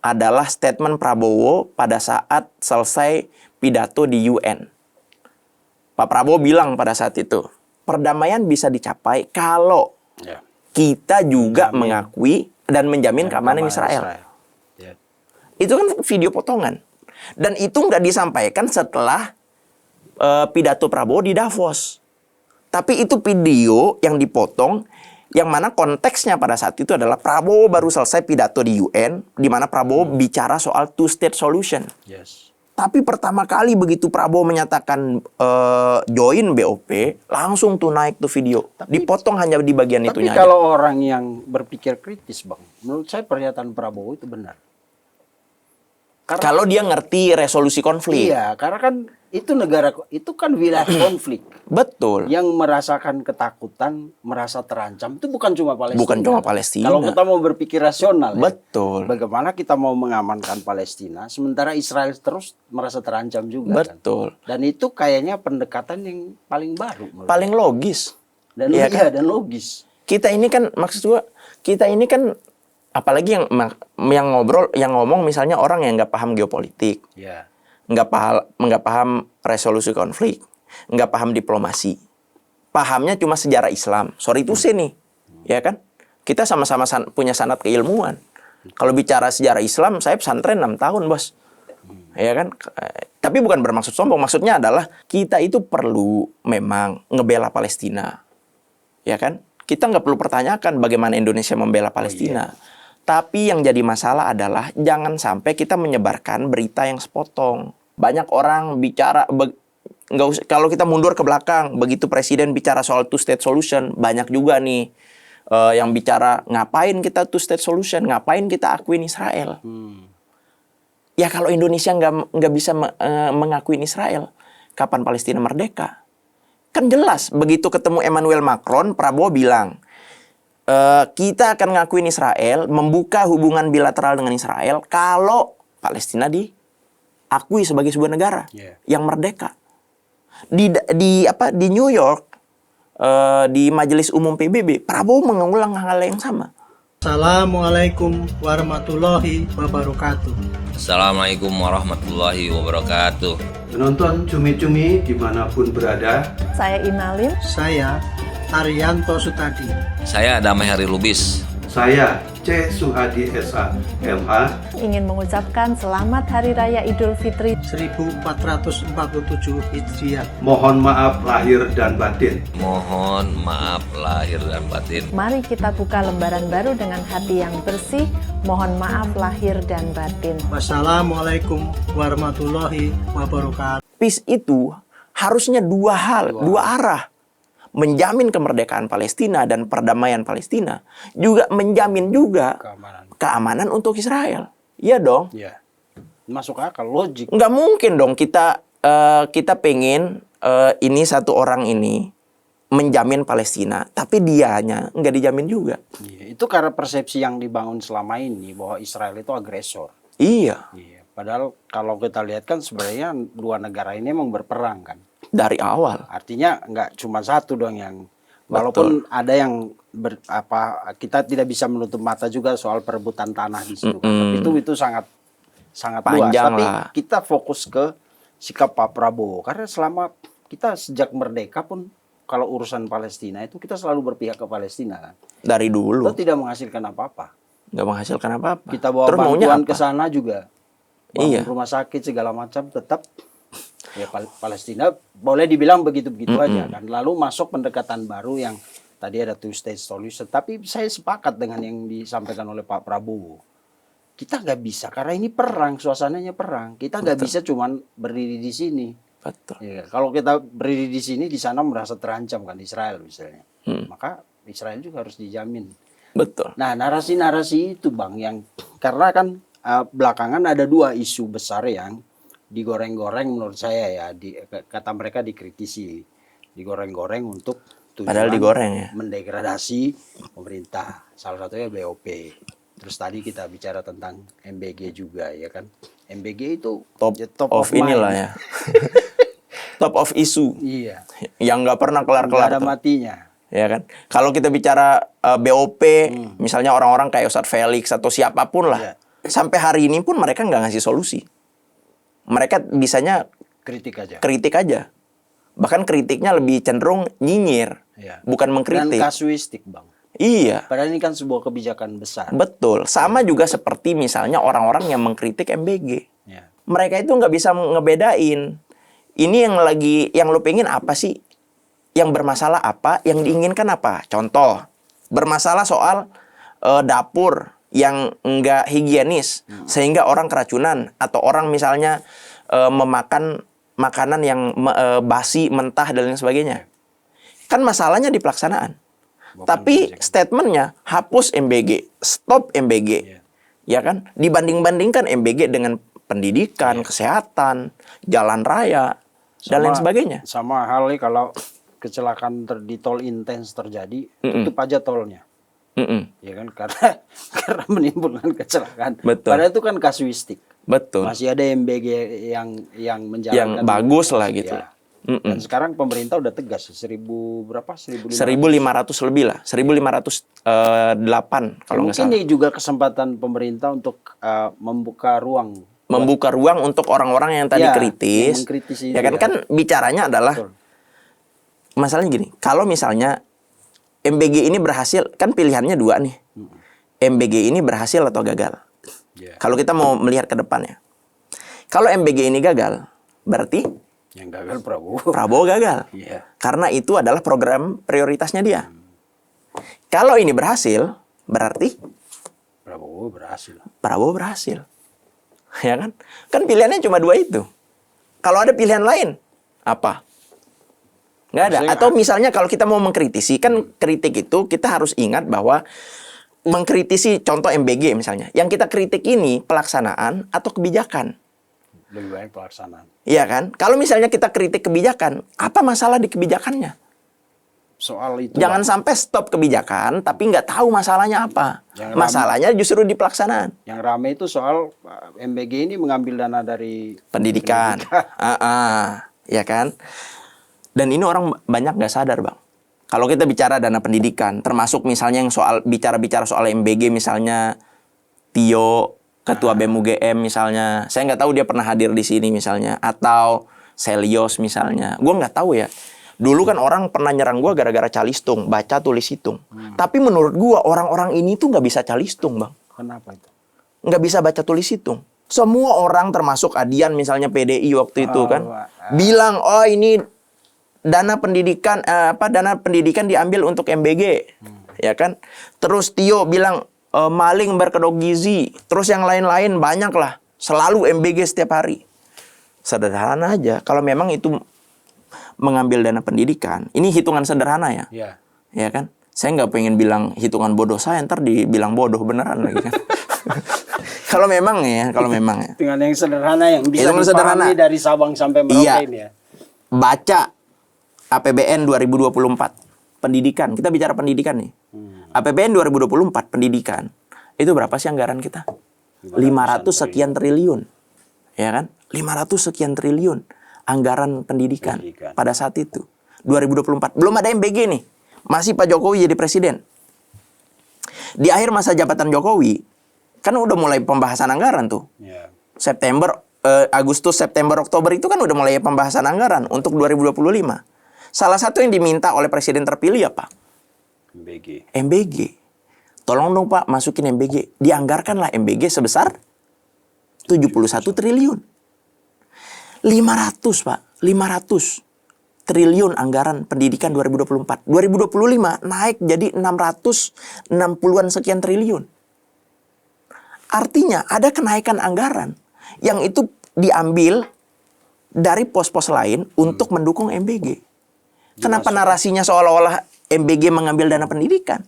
Adalah statement Prabowo pada saat selesai pidato di UN. Pak Prabowo bilang pada saat itu, perdamaian bisa dicapai kalau kita juga mengakui dan menjamin keamanan Israel. Itu kan video potongan. Dan itu nggak disampaikan setelah pidato Prabowo di Davos. Tapi itu video yang dipotong, yang mana konteksnya pada saat itu adalah Prabowo baru selesai pidato di UN, di mana Prabowo bicara soal two-state solution. Tapi pertama kali begitu Prabowo menyatakan join BOP, langsung tuh naik tuh video. Dipotong hanya di bagian itunya aja. Tapi kalau orang yang berpikir kritis, Bang, menurut saya pernyataan Prabowo itu benar. Kalau dia ngerti resolusi konflik. Iya, karena kan itu negara, itu kan wilayah konflik. Betul. Yang merasakan ketakutan, merasa terancam, itu bukan cuma Palestina. Bukan cuma Palestina. Kalau kita mau berpikir rasional, betul. Ya, bagaimana kita mau mengamankan Palestina, sementara Israel terus merasa terancam juga. Betul. Kan? Dan itu kayaknya pendekatan yang paling baru. Paling logis. Dan ya, kan? Dan logis. Kita ini kan, maksud gua, kita ini kan, apalagi yang ngomong misalnya orang yang nggak paham geopolitik, nggak paham resolusi konflik, nggak paham diplomasi, pahamnya cuma sejarah Islam. Sorry to say nih, ya kan? Kita sama-sama punya sanad keilmuan. Kalau bicara sejarah Islam, saya pesantren 6 tahun, bos, ya kan? Tapi bukan bermaksud sombong. Maksudnya adalah kita itu perlu memang ngebela Palestina, ya kan? Kita nggak perlu pertanyakan bagaimana Indonesia membela Palestina. Tapi yang jadi masalah adalah jangan sampai kita menyebarkan berita yang sepotong. Banyak orang bicara, nggak usah, kalau kita mundur ke belakang, begitu presiden bicara soal two-state solution, banyak juga nih yang bicara ngapain kita two-state solution, ngapain kita akuin Israel. Ya kalau Indonesia nggak bisa mengakuin Israel, kapan Palestina merdeka? Kan jelas, begitu ketemu Emmanuel Macron, Prabowo bilang, kita akan ngakuin Israel, membuka hubungan bilateral dengan Israel kalau Palestina diakui sebagai sebuah negara yang merdeka. Di New York, di Majelis Umum PBB, Prabowo mengulang hal yang sama. Assalamualaikum warahmatullahi wabarakatuh. Assalamualaikum warahmatullahi wabarakatuh. Penonton cumi-cumi dimanapun berada, saya Inalin. Saya Arianto Sutadi. Saya Damai Hari Lubis. saya C. Suhadi S.A. MH ingin mengucapkan selamat Hari Raya Idul Fitri 1447 Hijriah. Mohon maaf lahir dan batin. Mohon maaf lahir dan batin. Mari kita buka lembaran baru dengan hati yang bersih. Mohon maaf lahir dan batin. Wassalamualaikum warahmatullahi wabarakatuh. Peace itu harusnya dua hal, dua arah. Menjamin kemerdekaan Palestina dan perdamaian Palestina, juga menjamin juga keamanan untuk Israel. Iya dong. Iya. Masuk akal, logik. Nggak mungkin dong kita pengen ini satu orang ini menjamin Palestina, tapi dianya nggak dijamin juga. Iya, itu karena persepsi yang dibangun selama ini bahwa Israel itu agresor. Iya, Iya, padahal kalau kita lihat kan sebenarnya dua negara ini emang berperang kan. dari awal. Artinya nggak cuma satu dong yang, walaupun ada yang kita tidak bisa menutup mata juga soal perebutan tanah di situ. Tapi itu sangat luas. Panjang Tapi lah. kita fokus ke sikap Pak Prabowo karena selama kita sejak merdeka pun kalau urusan Palestina itu kita selalu berpihak ke Palestina kan. Dari dulu Itu tidak menghasilkan apa-apa. nggak menghasilkan apa-apa. Kita bawa Terus maunya bantuan apa? ke sana juga. Bangun Iya. rumah sakit segala macam tetap ya Palestina boleh dibilang begitu-begitu aja kan. Lalu masuk pendekatan baru yang tadi ada two state solution. Tapi saya sepakat dengan yang disampaikan oleh Pak Prabowo. Kita nggak bisa karena ini perang, suasananya perang. Kita nggak bisa cuman berdiri di sini. Betul. Ya, kalau kita berdiri di sini, di sana merasa terancam kan Israel misalnya. Maka Israel juga harus dijamin. Betul. Nah, narasi-narasi itu Bang yang karena kan belakangan ada dua isu besar yang digoreng-goreng menurut saya ya, kata mereka dikritisi, digoreng-goreng untuk Padahal digoreng ya. mendegradasi pemerintah. Salah satunya BOP. Terus tadi kita bicara tentang MBG juga ya kan. MBG itu Top, ya, of mind. inilah ya. Top of isu Iya. yang nggak pernah Nggak kelar-kelar ada tuh. matinya. Ya kan. Kalau kita bicara BOP, misalnya orang-orang kayak Ustadz Felix atau siapapun lah, Iya. sampai hari ini pun mereka nggak ngasih solusi. Mereka bisanya Kritik aja. kritik aja. Bahkan kritiknya lebih cenderung nyinyir, Iya. bukan Dan mengkritik. kasuistik Bang. Iya, Padahal ini kan sebuah kebijakan besar. betul. Sama juga seperti misalnya orang-orang yang mengkritik MBG. Ya. Mereka itu nggak bisa ngebedain. Ini yang lo pengen apa sih? Yang bermasalah apa? Yang diinginkan apa? Contoh, bermasalah soal dapur yang nggak higienis sehingga orang keracunan atau orang misalnya memakan makanan yang basi, mentah dan lain sebagainya. Kan masalahnya di pelaksanaan. Tapi statementnya hapus MBG, stop MBG, ya kan? Dibanding-bandingkan MBG dengan pendidikan, kesehatan, jalan raya dan lain sebagainya. Sama halnya kalau kecelakaan di tol intens terjadi, tutup aja tolnya. Ya kan karena menimbulkan kecelakaan. Betul. Padahal itu kan kasuistik. Betul. Masih ada MBG yang menjalankan Yang bagus lah gitu. Ya. Dan sekarang pemerintah udah tegas 1.500 lebih lah, 1.508 kalau nggak mungkin salah. ini juga kesempatan pemerintah untuk membuka ruang Untuk orang-orang yang tadi Ya, kritis, yang mengkritisi ya itu kan ya. kan bicaranya adalah Betul. masalahnya gini, kalau misalnya MBG ini berhasil, kan pilihannya dua nih, MBG ini berhasil atau gagal. Ya. Kalau kita mau melihat ke depannya, kalau MBG ini gagal, berarti Yang gagal Prabowo. Prabowo gagal. Iya. Karena itu adalah program prioritasnya dia. Kalau ini berhasil, berarti Prabowo berhasil. Prabowo berhasil. Ya kan? Kan pilihannya cuma dua itu. Kalau ada pilihan lain, apa? Nggak ada. Atau misalnya kalau kita mau mengkritisi, kan kritik itu kita harus ingat bahwa mengkritisi contoh MBG misalnya. Yang kita kritik ini pelaksanaan atau kebijakan. Lebih banyak pelaksanaan. Iya kan? Kalau misalnya kita kritik kebijakan, apa masalah di kebijakannya? Soal itu Jangan sampai stop kebijakan, tapi nggak tahu masalahnya apa. Yang Masalahnya justru di pelaksanaan. yang ramai itu soal MBG ini mengambil dana dari Pendidikan. Ya kan? Dan ini orang banyak nggak sadar, Bang. Kalau kita bicara dana pendidikan, termasuk misalnya yang soal bicara soal MBG misalnya, Tio, Ketua BEM UGM misalnya, saya nggak tahu dia pernah hadir di sini misalnya, atau Selios misalnya, gue nggak tahu ya. Dulu kan orang pernah nyerang gue gara-gara calistung, baca tulis hitung. Tapi menurut gue orang-orang ini tuh nggak bisa calistung, Bang. Kenapa itu? Nggak bisa baca tulis hitung. Semua orang termasuk Adian misalnya PDI waktu itu kan, bilang oh ini dana pendidikan diambil untuk MBG, ya kan? Terus Tio bilang maling berkedok gizi, terus yang lain-lain banyak lah, selalu MBG setiap hari. Sederhana aja, kalau memang itu mengambil dana pendidikan, ini hitungan sederhana ya, Iya. ya kan? Saya nggak pengen bilang hitungan bodoh saya, ntar dibilang bodoh beneran lagi kan. Kalau memang ya. Dengan yang sederhana yang bisa Hitungan dipahami sederhana. dari Sabang sampai Merauke Iya. ini ya. Baca APBN 2024 pendidikan. Kita bicara pendidikan nih. APBN 2024 pendidikan. Itu berapa sih anggaran kita? 500 sekian triliun. Ya kan? 500 sekian triliun anggaran pendidikan pada saat itu. 2024. Belum ada MBG nih. Masih Pak Jokowi jadi presiden. Di akhir masa jabatan Jokowi, kan udah mulai pembahasan anggaran tuh. Agustus, September, Oktober itu kan udah mulai pembahasan anggaran untuk 2025. Salah satu yang diminta oleh presiden terpilih apa? MBG. Tolong dong Pak, masukin MBG. Dianggarkanlah MBG sebesar 71 triliun. 500 Pak, 500 triliun anggaran pendidikan 2024. 2025 naik jadi 660-an sekian triliun. Artinya ada kenaikan anggaran yang itu diambil dari pos-pos lain untuk mendukung MBG. Kenapa narasinya seolah-olah MBG mengambil dana pendidikan?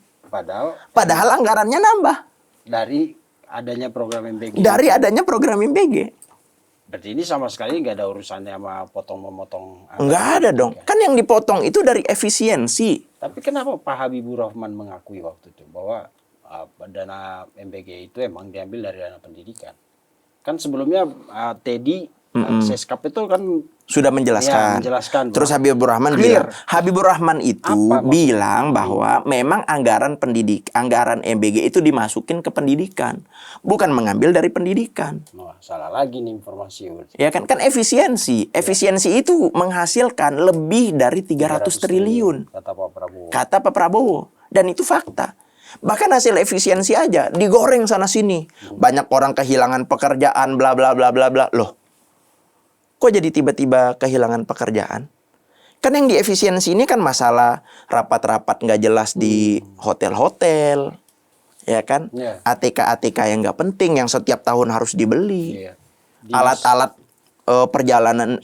Padahal anggarannya nambah. Dari adanya program MBG. Dari adanya program MBG. Berarti ini sama sekali nggak ada urusannya sama potong-memotong. Nggak ada dong. Kan yang dipotong itu dari efisiensi. Tapi kenapa Pak Habibur Rahman mengakui waktu itu bahwa dana MBG itu emang diambil dari dana pendidikan? Kan sebelumnya Teddy Seskap itu kan sudah menjelaskan. Terus Habibur Rahman bilang, Habibur Rahman itu bilang bahwa memang anggaran MBG itu dimasukin ke pendidikan, bukan mengambil dari pendidikan. Salah lagi nih informasi. Ya kan efisiensi. Efisiensi itu menghasilkan lebih dari 300 triliun. Kata Pak Prabowo. Dan itu fakta. Bahkan hasil efisiensi aja digoreng sana sini. Banyak orang kehilangan pekerjaan, bla bla bla bla bla. Loh, kok jadi tiba-tiba kehilangan pekerjaan? Kan yang diefisiensi ini kan masalah rapat-rapat nggak jelas di hotel-hotel, ya kan? ATK-ATK yang nggak penting, yang setiap tahun harus dibeli. Alat-alat perjalanan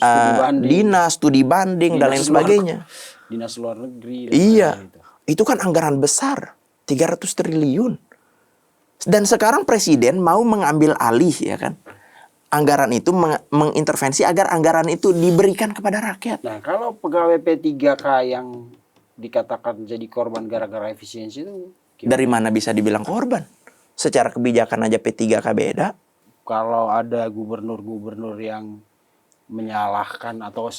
dinas, studi banding, dan lain sebagainya. Dinas luar negeri. Iya, itu kan anggaran besar, 300 triliun. Dan sekarang presiden mau mengambil alih, ya kan? Anggaran itu mengintervensi agar anggaran itu diberikan kepada rakyat. Nah, kalau pegawai P3K yang dikatakan jadi korban gara-gara efisiensi itu gimana? Dari mana bisa dibilang korban? Secara kebijakan aja P3K beda. Kalau ada gubernur-gubernur yang menyalahkan atau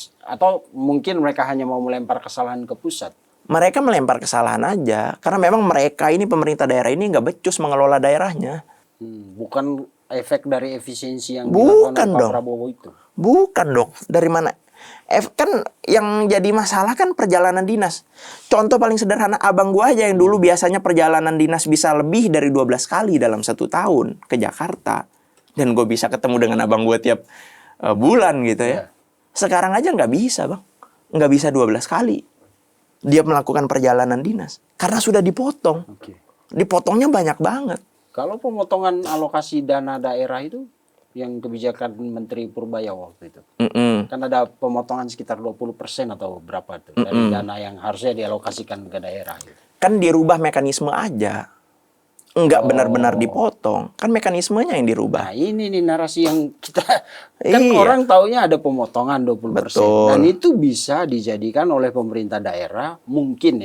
mungkin mereka hanya mau melempar kesalahan ke pusat. Mereka melempar kesalahan aja karena memang mereka ini pemerintah daerah ini nggak becus mengelola daerahnya. Bukan efek dari efisiensi yang dilakukan Pak Prabowo itu. Bukan dong. Dari mana? Kan yang jadi masalah kan perjalanan dinas. Contoh paling sederhana, abang gua aja yang dulu biasanya perjalanan dinas bisa lebih dari 12 kali dalam 1 tahun ke Jakarta. Dan gue bisa ketemu dengan abang gua tiap bulan gitu ya. Sekarang aja nggak bisa Bang. Nggak bisa 12 kali. Dia melakukan perjalanan dinas. Karena sudah dipotong. Dipotongnya banyak banget. Kalau pemotongan alokasi dana daerah itu yang kebijakan Menteri Purbaya waktu itu. Kan ada pemotongan sekitar 20% atau berapa tuh dari dana yang harusnya dialokasikan ke daerah. Kan dirubah mekanisme aja. Enggak benar-benar dipotong. Kan mekanismenya yang dirubah. Nah, ini nih narasi yang kita kan orang taunya ada pemotongan 20%. Betul. Dan itu bisa dijadikan oleh pemerintah daerah mungkin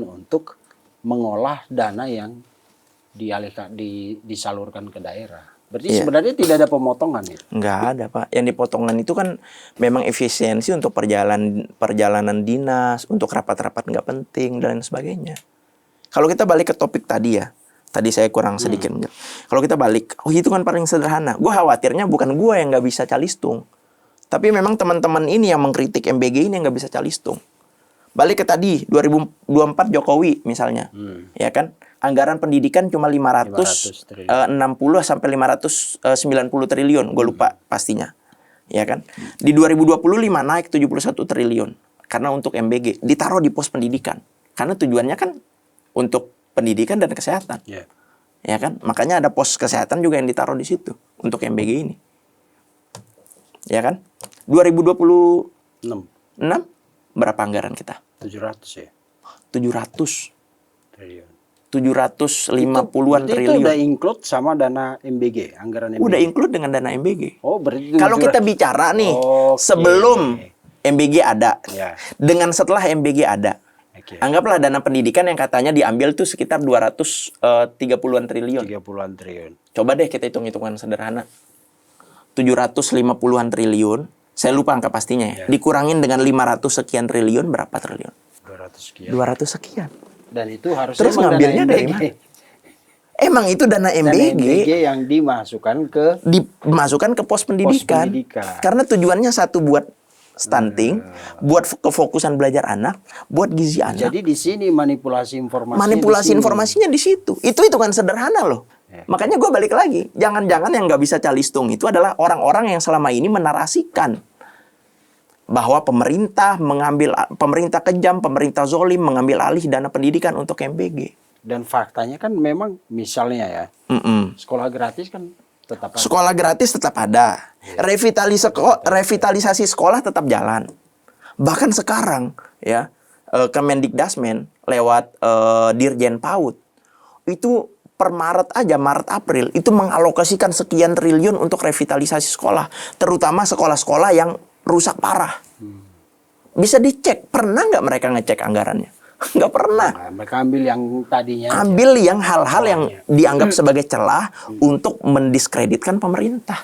untuk mengolah dana yang disalurkan ke daerah. Berarti sebenarnya tidak ada pemotongan ya? Nggak ada Pak. Yang dipotongkan itu kan memang efisiensi untuk perjalanan dinas, untuk rapat-rapat nggak penting dan lain sebagainya. Kalau kita balik ke topik tadi ya, tadi saya kurang sedikit. Kalau kita balik, hitungan paling sederhana. Gue khawatirnya bukan gue yang nggak bisa calistung, tapi memang teman-teman ini yang mengkritik MBG ini yang nggak bisa calistung. Balik ke tadi 2024 Jokowi misalnya, ya kan? Anggaran pendidikan cuma 560 sampai 590 triliun, gue lupa pastinya. Ya kan? Di 2025 naik 71 triliun karena untuk MBG ditaruh di pos pendidikan. Karena tujuannya kan untuk pendidikan dan kesehatan. Ya kan? Makanya ada pos kesehatan juga yang ditaruh di situ untuk MBG ini. Ya kan? 2026 berapa anggaran kita? 700 ya. 700 triliun. 750-an triliun. Itu udah include sama dana MBG, anggaran MBG. Udah include dengan dana MBG. Oh, berarti kalau kita bicara nih sebelum MBG ada. Ya. Dengan setelah MBG ada. Oke. Anggaplah dana pendidikan yang katanya diambil tuh sekitar 230-an triliun. 30-an triliun. Coba deh kita hitung-hitungan sederhana. 750-an triliun, saya lupa angka pastinya ya. Dikurangin dengan 500 sekian triliun, berapa triliun? 200 sekian. 200 sekian. Dan itu harusnya Terus emang ngambilnya dana dari MBG. mana? Emang itu dana Dana MBG. MBG yang dimasukkan ke Dimasukkan ke pos pendidikan. pendidikan. Karena tujuannya satu, buat stunting, buat kefokusan belajar anak, buat gizi anak. Jadi di sini manipulasi informasi. Manipulasi informasinya di situ. Itu hitungan sederhana loh. Ya. Makanya gue balik lagi. Jangan-jangan yang nggak bisa calistung itu adalah orang-orang yang selama ini menarasikan bahwa pemerintah kejam, pemerintah zolim mengambil alih dana pendidikan untuk MBG. Dan faktanya kan memang misalnya ya, sekolah gratis kan tetap ada. Sekolah gratis tetap ada. Revitalisasi sekolah tetap jalan. Bahkan sekarang ya, Kemendikdasmen lewat Dirjen PAUD itu per Maret aja, Maret-April itu mengalokasikan sekian triliun untuk revitalisasi sekolah, terutama sekolah-sekolah yang rusak parah. Bisa dicek, pernah nggak mereka ngecek anggarannya? Nggak pernah. Nah, mereka ambil yang tadinya. Ambil yang hal-hal yang dianggap sebagai celah untuk mendiskreditkan pemerintah.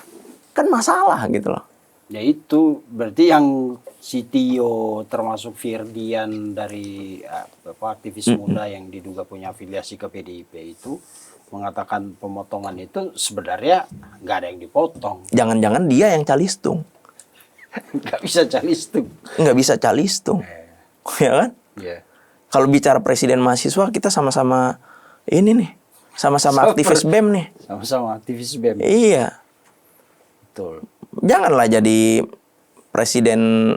Kan masalah gitu loh. Ya itu berarti yang Sitio termasuk Firdian dari aktivis muda yang diduga punya afiliasi ke PDIP itu mengatakan pemotongan itu sebenarnya nggak ada yang dipotong. Jangan-jangan dia yang calistung. Nggak bisa calistung. Nggak bisa calistung. Ya kan? Iya. Kalau bicara presiden mahasiswa, kita sama-sama ini nih. Sama-sama aktivis BEM nih. Sama-sama aktivis BEM. Iya. Betul. Janganlah jadi presiden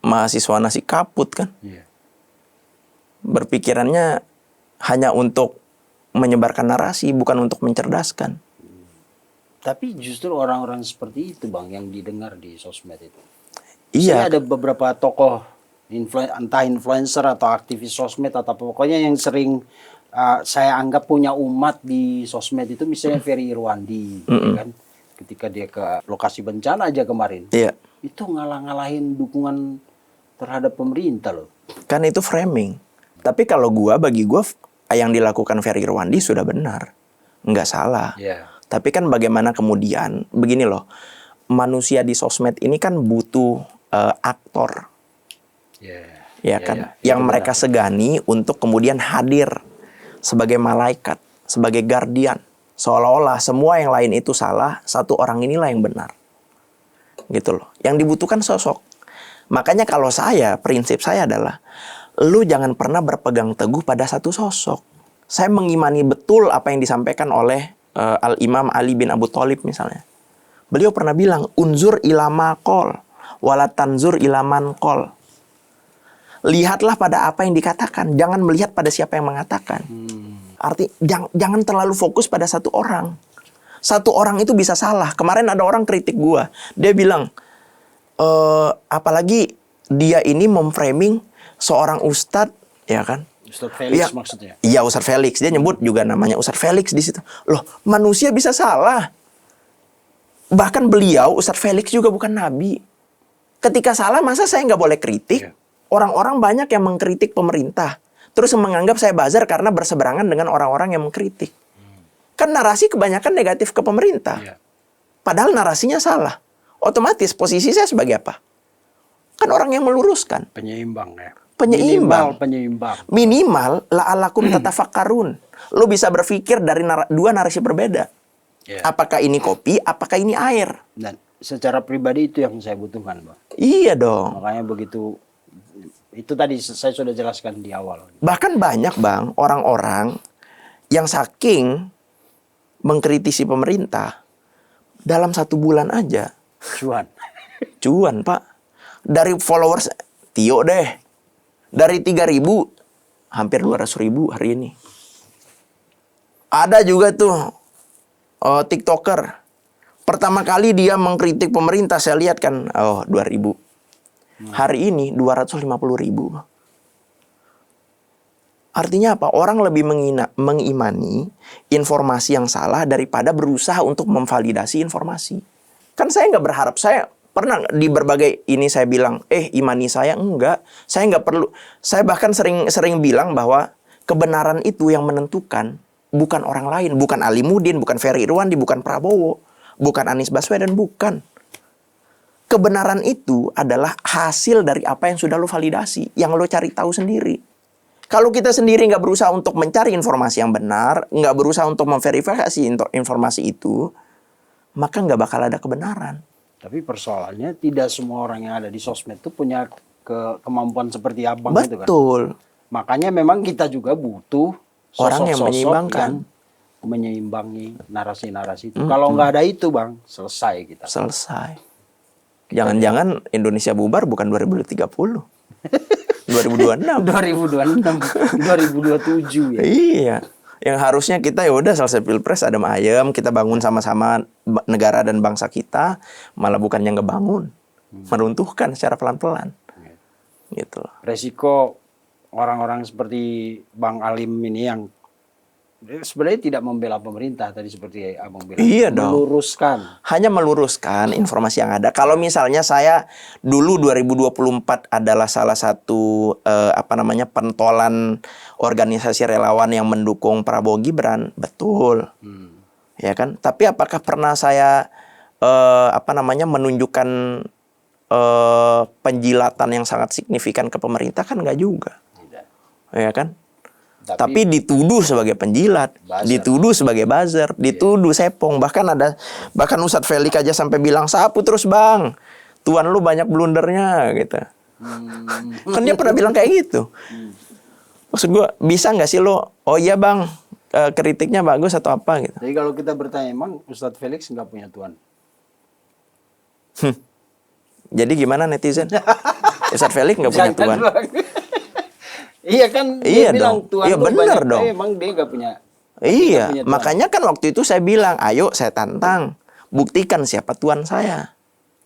mahasiswa nasi kaput kan. Iya. Berpikirannya hanya untuk menyebarkan narasi, bukan untuk mencerdaskan. Tapi justru orang-orang seperti itu Bang yang didengar di sosmed itu. Iya. Saya ada beberapa tokoh entah influencer atau aktivis sosmed atau pokoknya yang sering saya anggap punya umat di sosmed itu, misalnya Ferry Irwandi, ya kan? Ketika dia ke lokasi bencana aja kemarin, Iya. itu ngalah-ngalahin dukungan terhadap pemerintah loh. Kan itu framing. Tapi kalau bagi gua yang dilakukan Ferry Irwandi sudah benar. Nggak salah. Iya. Tapi kan bagaimana kemudian, begini loh, manusia di sosmed ini kan butuh aktor. Ya kan, yang mereka segani untuk kemudian hadir sebagai malaikat, sebagai guardian, seolah-olah semua yang lain itu salah, satu orang inilah yang benar, gitu loh. Yang dibutuhkan sosok. Makanya kalau prinsip saya adalah, lu jangan pernah berpegang teguh pada satu sosok. Saya mengimani betul apa yang disampaikan oleh Al-Imam Ali bin Abu Thalib misalnya. Beliau pernah bilang, unzur ilama qol, wala tanzur ilaman qol. Lihatlah pada apa yang dikatakan, jangan melihat pada siapa yang mengatakan. Arti jangan terlalu fokus pada satu orang. Satu orang itu bisa salah. Kemarin ada orang kritik gua, dia bilang, apalagi dia ini memframing seorang ustadz, ya kan? Ustadz Felix Ya, maksudnya. Iya, Ustadz Felix. Dia nyebut juga namanya Ustadz Felix di situ. Loh, manusia bisa salah. Bahkan beliau, Ustadz Felix juga bukan nabi. Ketika salah, masa saya nggak boleh kritik? Iya. Orang-orang banyak yang mengkritik pemerintah. Terus menganggap saya buzzer karena berseberangan dengan orang-orang yang mengkritik. Kan narasi kebanyakan negatif ke pemerintah. Iya. Padahal narasinya salah. Otomatis posisi saya sebagai apa? Kan orang yang meluruskan. Penyeimbang ya. Penyeimbang. Penyeimbang. Minimal la'alakum tatafakkarun. Lu bisa berpikir dari dua narasi berbeda. Ya. Apakah ini kopi, apakah ini air? Dan secara pribadi itu yang saya butuhkan, Bang. Iya dong. Makanya begitu, itu tadi saya sudah jelaskan di awal. Bahkan banyak Bang, orang-orang yang saking mengkritisi pemerintah, dalam 1 bulan aja cuan Pak. Dari followers Tio deh, dari 3.000 hampir 200.000 hari ini. Ada juga tuh TikToker, pertama kali dia mengkritik pemerintah, saya lihat kan, 2.000. Hari ini 250.000. Artinya apa? Orang lebih mengimani informasi yang salah daripada berusaha untuk memvalidasi informasi. Kan saya nggak berharap, saya Pernah nggak di berbagai ini saya bilang, imani saya enggak. Saya nggak perlu. Saya bahkan sering bilang bahwa kebenaran itu yang menentukan bukan orang lain, bukan Ali Mudin, bukan Ferry Irwandi, bukan Prabowo, bukan Anies Baswedan, bukan. Kebenaran itu adalah hasil dari apa yang sudah lo validasi, yang lo cari tahu sendiri. Kalau kita sendiri nggak berusaha untuk mencari informasi yang benar, nggak berusaha untuk memverifikasi informasi itu, maka nggak bakal ada kebenaran. Tapi persoalannya tidak semua orang yang ada di sosmed itu punya kemampuan seperti abang itu kan. Betul. Makanya memang kita juga butuh Orang yang sosok-sosok menyeimbangkan. yang menyeimbangi narasi-narasi itu. Kalau nggak ada itu bang, selesai kita. Selesai. Jangan-jangan Indonesia bubar bukan 2030. 2026. 2026, 2027 ya. Iya. Yang harusnya kita ya udah selesai pilpres adem ayem, kita bangun sama-sama negara dan bangsa kita, malah bukannya ngebangun, meruntuhkan secara pelan-pelan. Gitu loh. Resiko orang-orang seperti Bang Alim ini yang sebenarnya tidak membela pemerintah tadi seperti abang bilang. Iya dong. Meluruskan. Hanya meluruskan informasi yang ada. Kalau misalnya saya dulu 2024 adalah salah satu pentolan organisasi relawan yang mendukung Prabowo Gibran, betul. Ya kan? Tapi apakah pernah saya menunjukkan penjilatan yang sangat signifikan ke pemerintah? Kan enggak juga. Tidak. Ya kan? Tapi dituduh sebagai penjilat, dituduh sebagai buzzer, dituduh sepong. Bahkan Ustadz Felix aja sampai bilang, sapu terus bang, tuan lu banyak blundernya gitu. Kan dia pernah bilang kayak gitu. Maksud gue, bisa nggak sih lo, oh iya bang, kritiknya bagus atau apa gitu. Jadi kalau kita bertanya, emang Ustadz Felix nggak punya tuan? Jadi gimana netizen? Ustadz Felix nggak punya tuan? Iya kan, iya dia bilang dong. tuan Iya lu bener banyak, dong. emang dia nggak punya. Iya, punya tuan. makanya kan waktu itu saya bilang, ayo saya tantang, buktikan siapa tuan saya.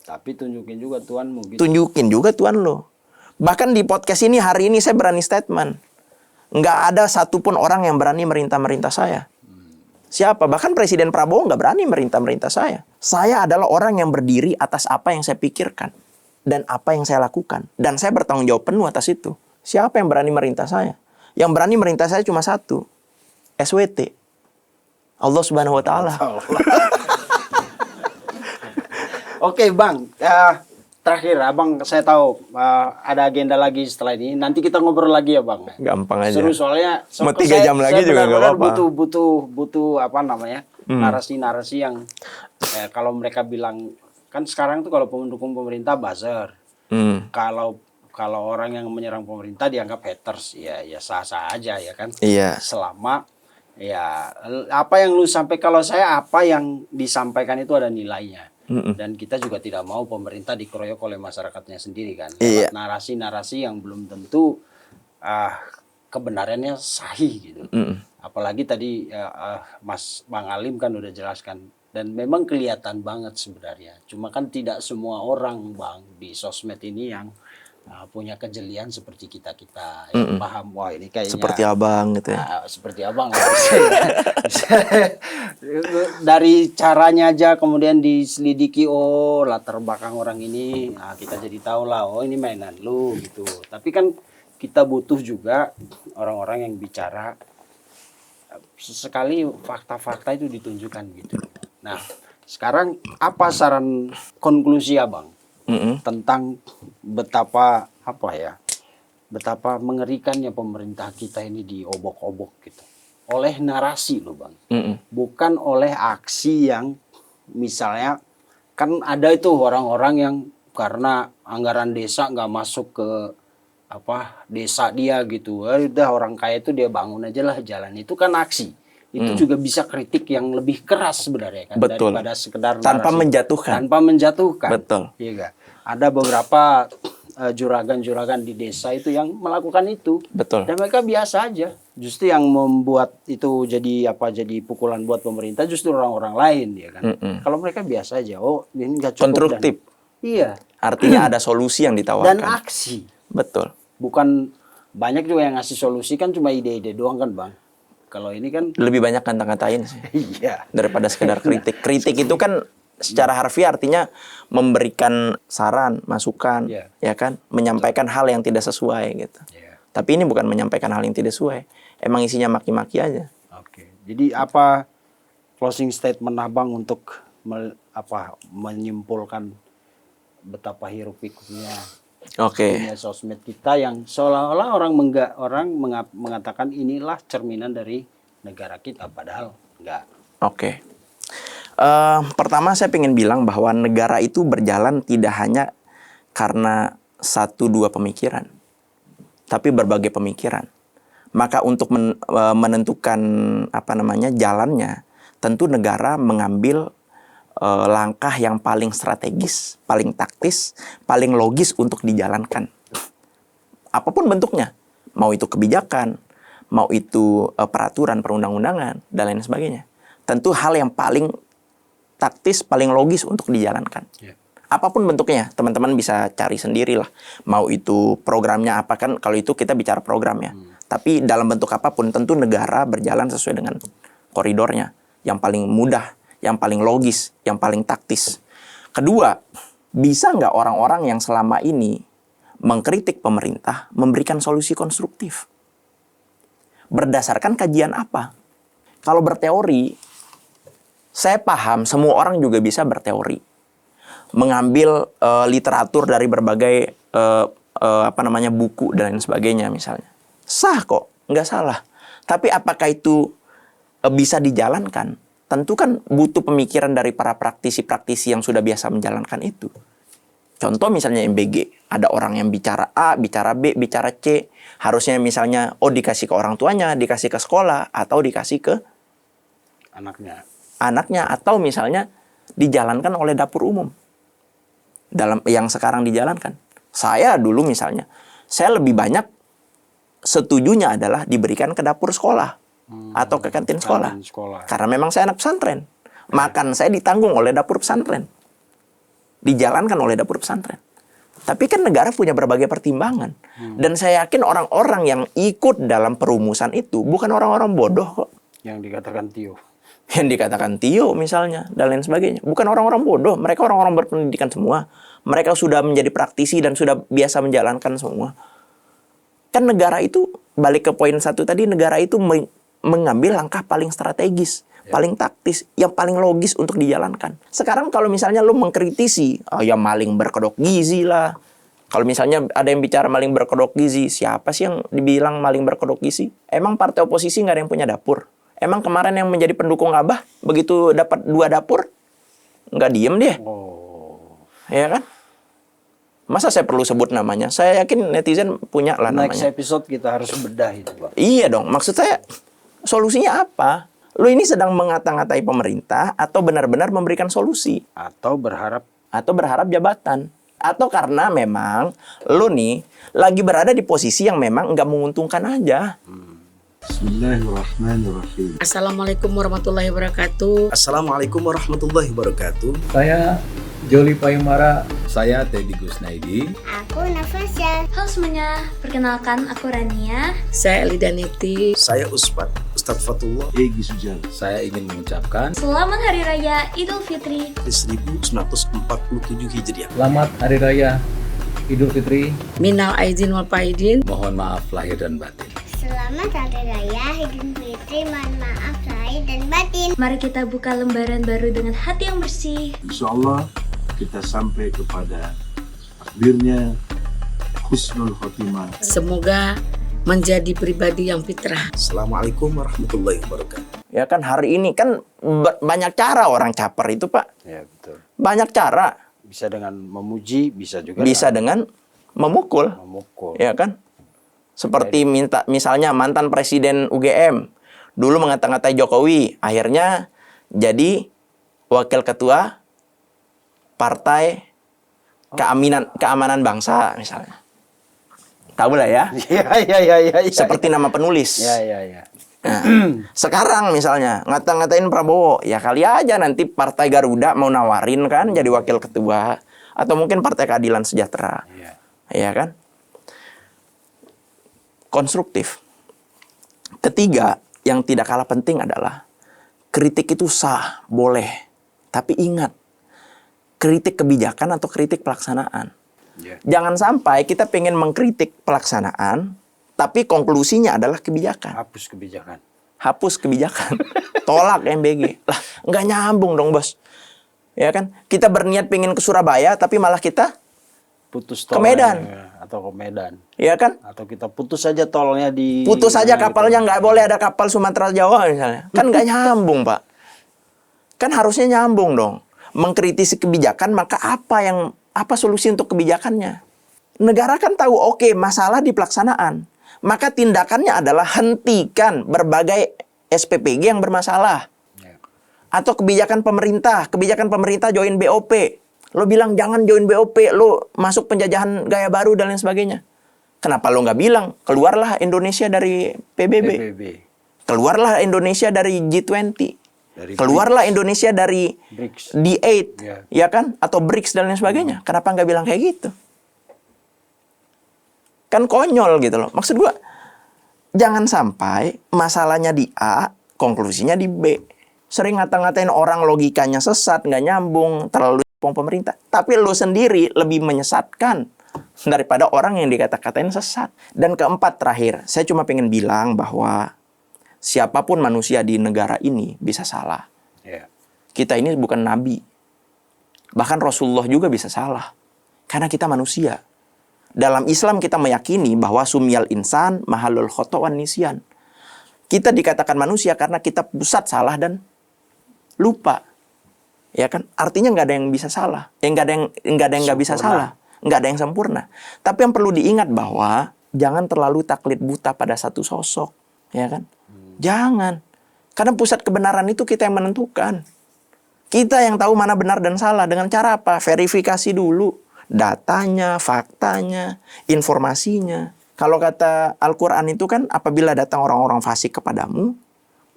Tapi tunjukin juga tuanmu gitu. Tunjukin juga tuan lo. Bahkan di podcast ini hari ini saya berani statement, nggak ada satupun orang yang berani merintah saya. Siapa? Bahkan Presiden Prabowo nggak berani merintah saya. Saya adalah orang yang berdiri atas apa yang saya pikirkan dan apa yang saya lakukan, dan saya bertanggung jawab penuh atas itu. Siapa yang berani merintah saya? Yang berani merintah saya cuma satu, SWT, Allah Subhanahu Wa Taala. Oke bang, terakhir abang saya tahu ada agenda lagi setelah ini. Nanti kita ngobrol lagi ya bang. Gampang aja. Seru soalnya. Mau 3 jam lagi juga nggak apa-apa. Butuh apa namanya narasi-narasi yang kalau mereka bilang kan sekarang tuh kalau pendukung pemerintah buzzer. Kalau orang yang menyerang pemerintah dianggap haters, ya sah-sah aja ya kan. Iya. Selama ya apa yang lu sampai, kalau saya apa yang disampaikan itu ada nilainya. Dan kita juga tidak mau pemerintah dikeroyok oleh masyarakatnya sendiri kan. Iya. Narasi-narasi yang belum tentu kebenarannya sahih gitu. Apalagi tadi Mas Bang Alim kan udah jelaskan. Dan memang kelihatan banget sebenarnya. Cuma kan tidak semua orang bang di sosmed ini yang punya kejelian seperti kita yang paham, wah ini kayaknya seperti abang gitu ya. Seperti abang lah. Dari caranya aja kemudian diselidiki, oh latar belakang orang ini, kita jadi tahu lah, oh ini mainan lu gitu. Tapi kan kita butuh juga orang-orang yang bicara sesekali fakta-fakta itu ditunjukkan gitu. Nah sekarang apa saran konklusi abang tentang betapa betapa mengerikannya pemerintah kita ini diobok-obok gitu oleh narasi loh bang, bukan oleh aksi yang misalnya kan ada itu orang-orang yang karena anggaran desa nggak masuk ke desa dia gitu, udah orang kaya itu dia bangun aja lah jalan, itu kan aksi. Itu juga bisa kritik yang lebih keras sebenarnya kan. Betul. Daripada sekedar tanpa narasi. menjatuhkan. Betul. Iya gak? Ada beberapa juragan-juragan di desa itu yang melakukan itu. Betul. Dan mereka biasa aja. Justru yang membuat itu jadi pukulan buat pemerintah justru orang-orang lain ya kan. Kalau mereka biasa aja, oh ini nggak cukup. Konstruktif. Iya. Artinya ada solusi yang ditawarkan. Dan aksi. Betul. Bukan banyak juga yang ngasih solusi kan cuma ide-ide doang kan bang. Kalau ini kan Lebih banyak kata-katain sih iya. daripada sekedar kritik. Kritik itu kan secara harfiah artinya memberikan saran, masukan, Ya. ya kan, menyampaikan hal yang tidak sesuai gitu. Ya. Tapi ini bukan menyampaikan hal yang tidak sesuai, emang isinya maki-maki aja. Oke. Jadi apa closing statement Abang untuk menyimpulkan betapa hiruk pikuknya Oke. dunia sosmed kita yang seolah-olah orang mengatakan inilah cerminan dari negara kita, padahal enggak. Oke. Pertama saya ingin bilang bahwa negara itu berjalan tidak hanya karena 1-2 pemikiran, tapi berbagai pemikiran. Maka untuk menentukan jalannya, tentu negara mengambil langkah yang paling strategis, paling taktis, paling logis untuk dijalankan. Apapun bentuknya, mau itu kebijakan, mau itu peraturan perundang-undangan, dan lain sebagainya. Tentu hal yang paling taktis, paling logis untuk dijalankan. Ya. Apapun bentuknya, teman-teman bisa cari sendirilah. Mau itu programnya apa, kan kalau itu kita bicara program ya. Tapi dalam bentuk apapun, tentu negara berjalan sesuai dengan koridornya. Yang paling mudah, yang paling logis, yang paling taktis. Kedua, bisa nggak orang-orang yang selama ini mengkritik pemerintah memberikan solusi konstruktif? Berdasarkan kajian apa? Kalau berteori, saya paham semua orang juga bisa berteori. Mengambil literatur dari berbagai buku dan lain sebagainya misalnya. Sah kok, nggak salah. Tapi apakah itu bisa dijalankan? Tentu kan butuh pemikiran dari para praktisi-praktisi yang sudah biasa menjalankan itu. Contoh misalnya MBG, ada orang yang bicara A, bicara B, bicara C. Harusnya misalnya, dikasih ke orang tuanya, dikasih ke sekolah, atau dikasih ke anaknya, atau misalnya dijalankan oleh dapur umum. Dalam yang sekarang dijalankan. Saya dulu misalnya, saya lebih banyak setujunya adalah diberikan ke dapur sekolah. Atau ke kantin sekolah. Karena memang saya anak pesantren. Makan saya ditanggung oleh dapur pesantren. Dijalankan oleh dapur pesantren. Tapi kan negara punya berbagai pertimbangan. Dan saya yakin orang-orang yang ikut dalam perumusan itu bukan orang-orang bodoh kok. Yang dikatakan Tio. Yang dikatakan Tio misalnya, dan lain sebagainya. Bukan orang-orang bodoh. Mereka orang-orang berpendidikan semua. Mereka sudah menjadi praktisi dan sudah biasa menjalankan semua. Kan negara itu, balik ke poin 1 tadi, negara itu mengambil langkah paling strategis, paling taktis, yang paling logis untuk dijalankan. Sekarang kalau misalnya lu mengkritisi, ya maling berkedok gizi lah. Kalau misalnya ada yang bicara maling berkedok gizi, siapa sih yang dibilang maling berkedok gizi? Emang partai oposisi nggak ada yang punya dapur? Emang kemarin yang menjadi pendukung Abah, begitu dapat 2 dapur, nggak diem dia. Ya kan? Masa saya perlu sebut namanya? Saya yakin netizen punya lah namanya. Next episode kita harus bedah itu, Pak. Iya dong, maksud saya solusinya apa? Lu ini sedang mengata-ngatai pemerintah atau benar-benar memberikan solusi? Atau berharap jabatan? Atau karena memang lu nih lagi berada di posisi yang memang nggak menguntungkan aja? Bismillahirrahmanirrahim. Assalamualaikum warahmatullahi wabarakatuh. Assalamualaikum warahmatullahi wabarakatuh. Saya Joli Payumara. Saya Teddy Gusnaidi. Aku Nafasya. Halo semuanya, perkenalkan aku Rania. Saya Elida Neti. Saya Ustadz Fatullah Egi Sujal. Saya ingin mengucapkan Selamat Hari Raya Idul Fitri 1947 Hijriah. Selamat Hari Raya Idul Fitri. Minal aidin wal faidin. Mohon maaf lahir dan batin. Selamat Hari Raya Idul Fitri. Mohon maaf lahir dan batin. Mari kita buka lembaran baru dengan hati yang bersih. Insya Allah kita sampai kepada takdirnya husnul khotimah. Semoga menjadi pribadi yang fitrah. Assalamualaikum warahmatullahi wabarakatuh. Ya kan hari ini kan banyak cara orang caper itu, Pak. Ya, betul. Banyak cara. Bisa dengan memuji, bisa juga dengan memukul. Ya kan? Seperti misalnya mantan presiden UGM dulu mengata-ngatai Jokowi, akhirnya jadi wakil ketua Partai Keamanan Bangsa misalnya. Tahu lah ya. Iya. Seperti nama penulis. Iya. Nah, sekarang misalnya ngata-ngatain Prabowo, ya kali aja nanti Partai Garuda mau nawarin kan jadi wakil ketua, atau mungkin Partai Keadilan Sejahtera. Iya kan? Konstruktif. Ketiga, yang tidak kalah penting adalah kritik itu sah, boleh. Tapi ingat, kritik kebijakan atau kritik pelaksanaan. Jangan sampai kita pengen mengkritik pelaksanaan, tapi konklusinya adalah kebijakan. Hapus kebijakan. Hapus kebijakan. Tolak MBG. Lah, nggak nyambung dong, Bos. Ya kan? Kita berniat pengen ke Surabaya, tapi malah kita putus ke Medan. Atau ke Medan. Ya kan? Atau kita putus saja tolnya di... Putus saja kapalnya, nggak boleh ada kapal Sumatera Jawa misalnya. Kan nggak nyambung, Pak. Kan harusnya nyambung dong. Mengkritisi kebijakan, maka apa solusi untuk kebijakannya? Negara kan tahu, oke, masalah di pelaksanaan. Maka tindakannya adalah hentikan berbagai SPPG yang bermasalah. Atau kebijakan pemerintah join BOP. Lo bilang jangan join BOP, lo masuk penjajahan gaya baru dan lain sebagainya. Kenapa lo nggak bilang, keluarlah Indonesia dari PBB. Keluarlah Indonesia dari G20. Keluarlah Indonesia dari BRICS. D8, ya kan? Atau BRICS dan lain sebagainya. Kenapa nggak bilang kayak gitu? Kan konyol gitu loh. Maksud gua, jangan sampai masalahnya di A, konklusinya di B. Sering ngata-ngatain orang logikanya sesat, nggak nyambung, terlalu pemerintah. Tapi lo sendiri lebih menyesatkan daripada orang yang dikata-katain sesat. Dan keempat terakhir, saya cuma pengen bilang bahwa siapapun manusia di negara ini bisa salah. Kita ini bukan nabi. Bahkan Rasulullah juga bisa salah. Karena kita manusia. Dalam Islam kita meyakini bahwa sumyal insan mahalul khoto' wan nisyan. Kita dikatakan manusia karena kita pusat salah dan lupa. Ya kan? Artinya nggak ada yang bisa salah. Nggak ada yang nggak bisa salah. Nggak ada yang sempurna. Tapi yang perlu diingat bahwa jangan terlalu taklid buta pada satu sosok. Ya kan? Jangan. Karena pusat kebenaran itu kita yang menentukan. Kita yang tahu mana benar dan salah. Dengan cara apa? Verifikasi dulu. Datanya, faktanya, informasinya. Kalau kata Al-Quran itu kan, apabila datang orang-orang fasik kepadamu,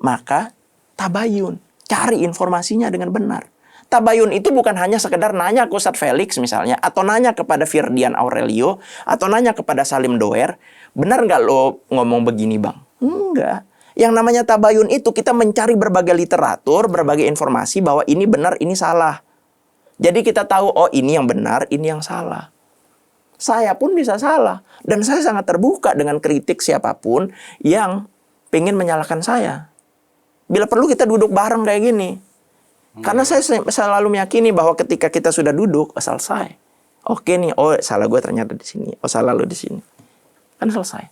maka tabayun. Cari informasinya dengan benar. Tabayun itu bukan hanya sekedar nanya ke Ustadz Felix misalnya, atau nanya kepada Firdian Aurelio, atau nanya kepada Salim Doer, benar nggak lo ngomong begini bang? Enggak. Yang namanya tabayun itu kita mencari berbagai literatur, berbagai informasi bahwa ini benar, ini salah. Jadi kita tahu, oh ini yang benar, ini yang salah. Saya pun bisa salah. Dan saya sangat terbuka dengan kritik siapapun yang pengen menyalahkan saya. Bila perlu kita duduk bareng kayak gini. Karena saya selalu meyakini bahwa ketika kita sudah duduk, selesai. Oke nih, oh salah gue ternyata di sini. Oh salah lo di sini. Kan selesai.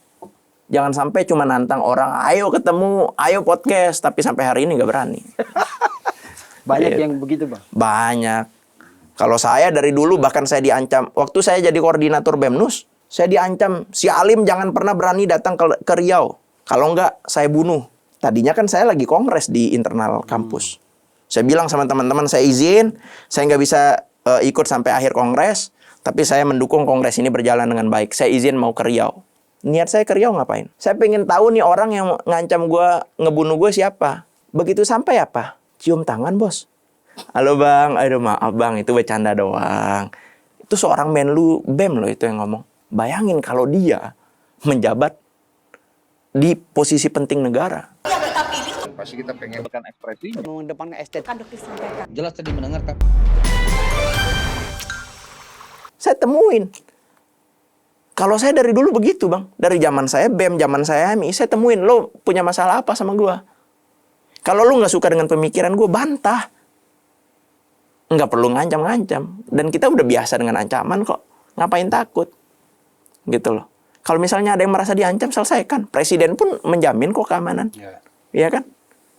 Jangan sampai cuma nantang orang, ayo ketemu, ayo podcast. Tapi sampai hari ini nggak berani. Banyak yang begitu bang? Banyak. Kalau saya dari dulu bahkan saya diancam. Waktu saya jadi koordinator BEMNUS, saya diancam, si Alim jangan pernah berani datang ke Riau. Kalau enggak, saya bunuh. Tadinya kan saya lagi kongres di internal kampus. Saya bilang sama teman-teman, saya izin, saya nggak bisa ikut sampai akhir kongres, tapi saya mendukung kongres ini berjalan dengan baik. Saya izin mau ke Riau. Niat saya ke Riau ngapain? Saya pengen tahu nih orang yang ngancam gue, ngebunuh gue siapa. Begitu sampai apa? Cium tangan bos. Halo bang, aduh maaf bang, itu bercanda doang. Itu seorang Menlu BEM loh itu yang ngomong. Bayangin kalau dia menjabat di posisi penting negara. Pasti kita pengen ekspresinya. Mengedepankan estetika. Jelas tadi mendengarkan. Saya temuin. Kalau saya dari dulu begitu bang. Dari zaman saya BEM, zaman saya MI, saya temuin. Lo punya masalah apa sama gue? Kalau lo gak suka dengan pemikiran gue, bantah. Nggak perlu ngancam-ngancam. Dan kita udah biasa dengan ancaman kok. Ngapain takut? Gitu loh. Kalau misalnya ada yang merasa diancam, selesaikan. Presiden pun menjamin kok keamanan. Iya kan?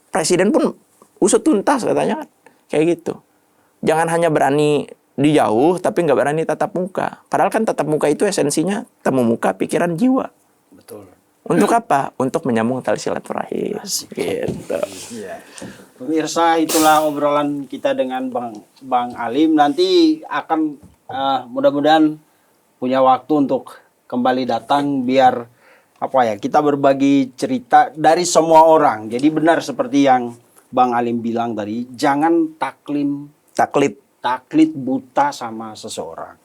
Presiden pun usut tuntas katanya kan. Kayak gitu. Jangan hanya berani di jauh, tapi nggak berani tatap muka. Padahal kan tatap muka itu esensinya temu muka, pikiran, jiwa. Betul. Untuk apa? Untuk menyambung tali silaturahim. Gitu. Iya. Pemirsa, itulah obrolan kita dengan Bang Alim. Nanti akan mudah-mudahan punya waktu untuk kembali datang biar kita berbagi cerita dari semua orang. Jadi benar seperti yang Bang Alim bilang tadi, jangan taklid buta sama seseorang.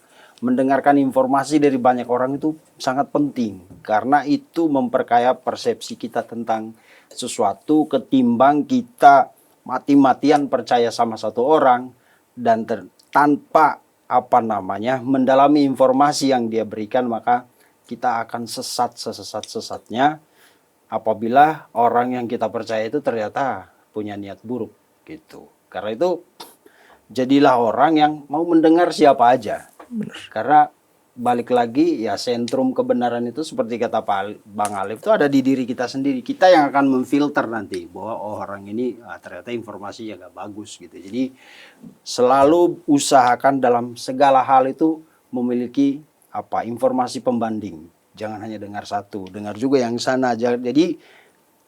Mendengarkan informasi dari banyak orang itu sangat penting karena itu memperkaya persepsi kita tentang sesuatu ketimbang kita mati-matian percaya sama satu orang dan tanpa mendalami informasi yang dia berikan, maka kita akan sesat sesat-sesatnya apabila orang yang kita percaya itu ternyata punya niat buruk gitu. Karena itu jadilah orang yang mau mendengar siapa aja. Benar. Karena balik lagi ya, sentrum kebenaran itu seperti kata Bang Alif itu ada di diri kita sendiri. Kita yang akan memfilter nanti bahwa orang ini ternyata informasinya gak bagus gitu. Jadi selalu usahakan dalam segala hal itu memiliki informasi pembanding. Jangan hanya dengar satu, dengar juga yang sana. Jadi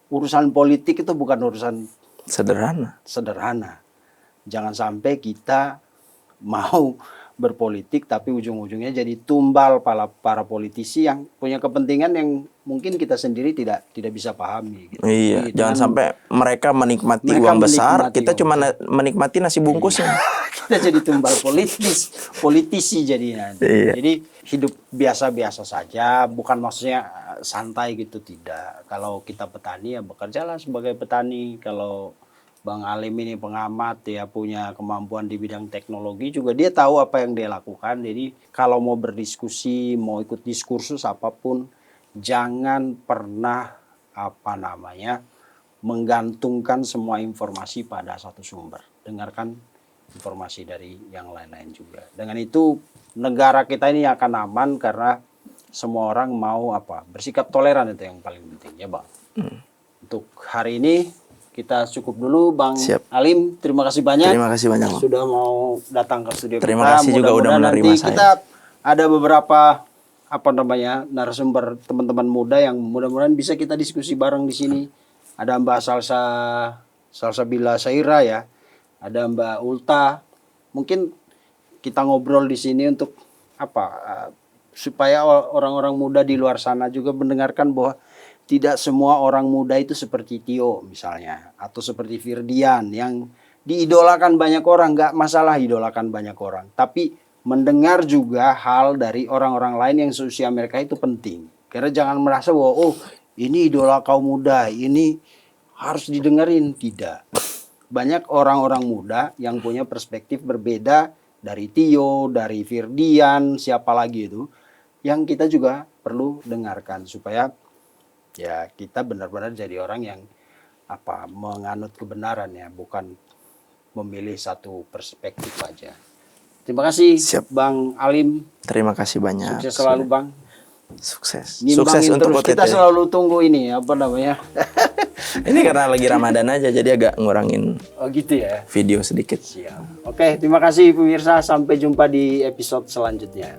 urusan politik itu bukan urusan sederhana. Jangan sampai kita mau berpolitik tapi ujung-ujungnya jadi tumbal para politisi yang punya kepentingan yang mungkin kita sendiri tidak bisa pahami gitu. Iya, jangan sampai mereka menikmati uang besar, kita cuma menikmati nasi bungkusnya. Kita jadi tumbal politisi jadinya. Iya. Jadi hidup biasa-biasa saja, bukan maksudnya santai gitu, tidak. Kalau kita petani ya bekerjalah sebagai petani. Kalau Bang Alim ini pengamat, ya punya kemampuan di bidang teknologi juga, dia tahu apa yang dia lakukan. Jadi kalau mau berdiskusi, mau ikut diskursus apapun, jangan pernah menggantungkan semua informasi pada satu sumber. Dengarkan informasi dari yang lain-lain juga. Dengan itu negara kita ini akan aman karena semua orang mau bersikap toleran, itu yang paling penting ya Bang. Untuk hari ini kita cukup dulu Bang Alim, terima kasih banyak. Terima kasih banyak Bang. Sudah mau datang ke studio Terima kasih juga udah menerima nanti saya. Kita ada beberapa narasumber teman-teman muda yang mudah-mudahan bisa kita diskusi bareng di sini. Ada Mbak Salsabila Saira ya. Ada Mbak Ulta. Mungkin kita ngobrol di sini untuk supaya orang-orang muda di luar sana juga mendengarkan bahwa tidak semua orang muda itu seperti Tio misalnya, atau seperti Firdian yang diidolakan banyak orang. Nggak masalah idolakan banyak orang, tapi mendengar juga hal dari orang-orang lain yang seusia mereka itu penting. Karena jangan merasa bahwa ini idola kaum muda, ini harus didengerin. Tidak. Banyak orang-orang muda yang punya perspektif berbeda dari Tio, dari Firdian, siapa lagi itu, yang kita juga perlu dengarkan supaya ya kita benar-benar jadi orang yang menganut kebenaran ya, bukan memilih satu perspektif aja. Terima kasih Bang Alim. Terima kasih banyak. Sukses selalu Bang. Sukses. Ngimbangin Sukses untuk terus. OTT. Kita selalu tunggu ini Ini karena lagi Ramadan aja, jadi agak ngurangin gitu ya, video sedikit. Siap. Oke, terima kasih pemirsa. Sampai jumpa di episode selanjutnya.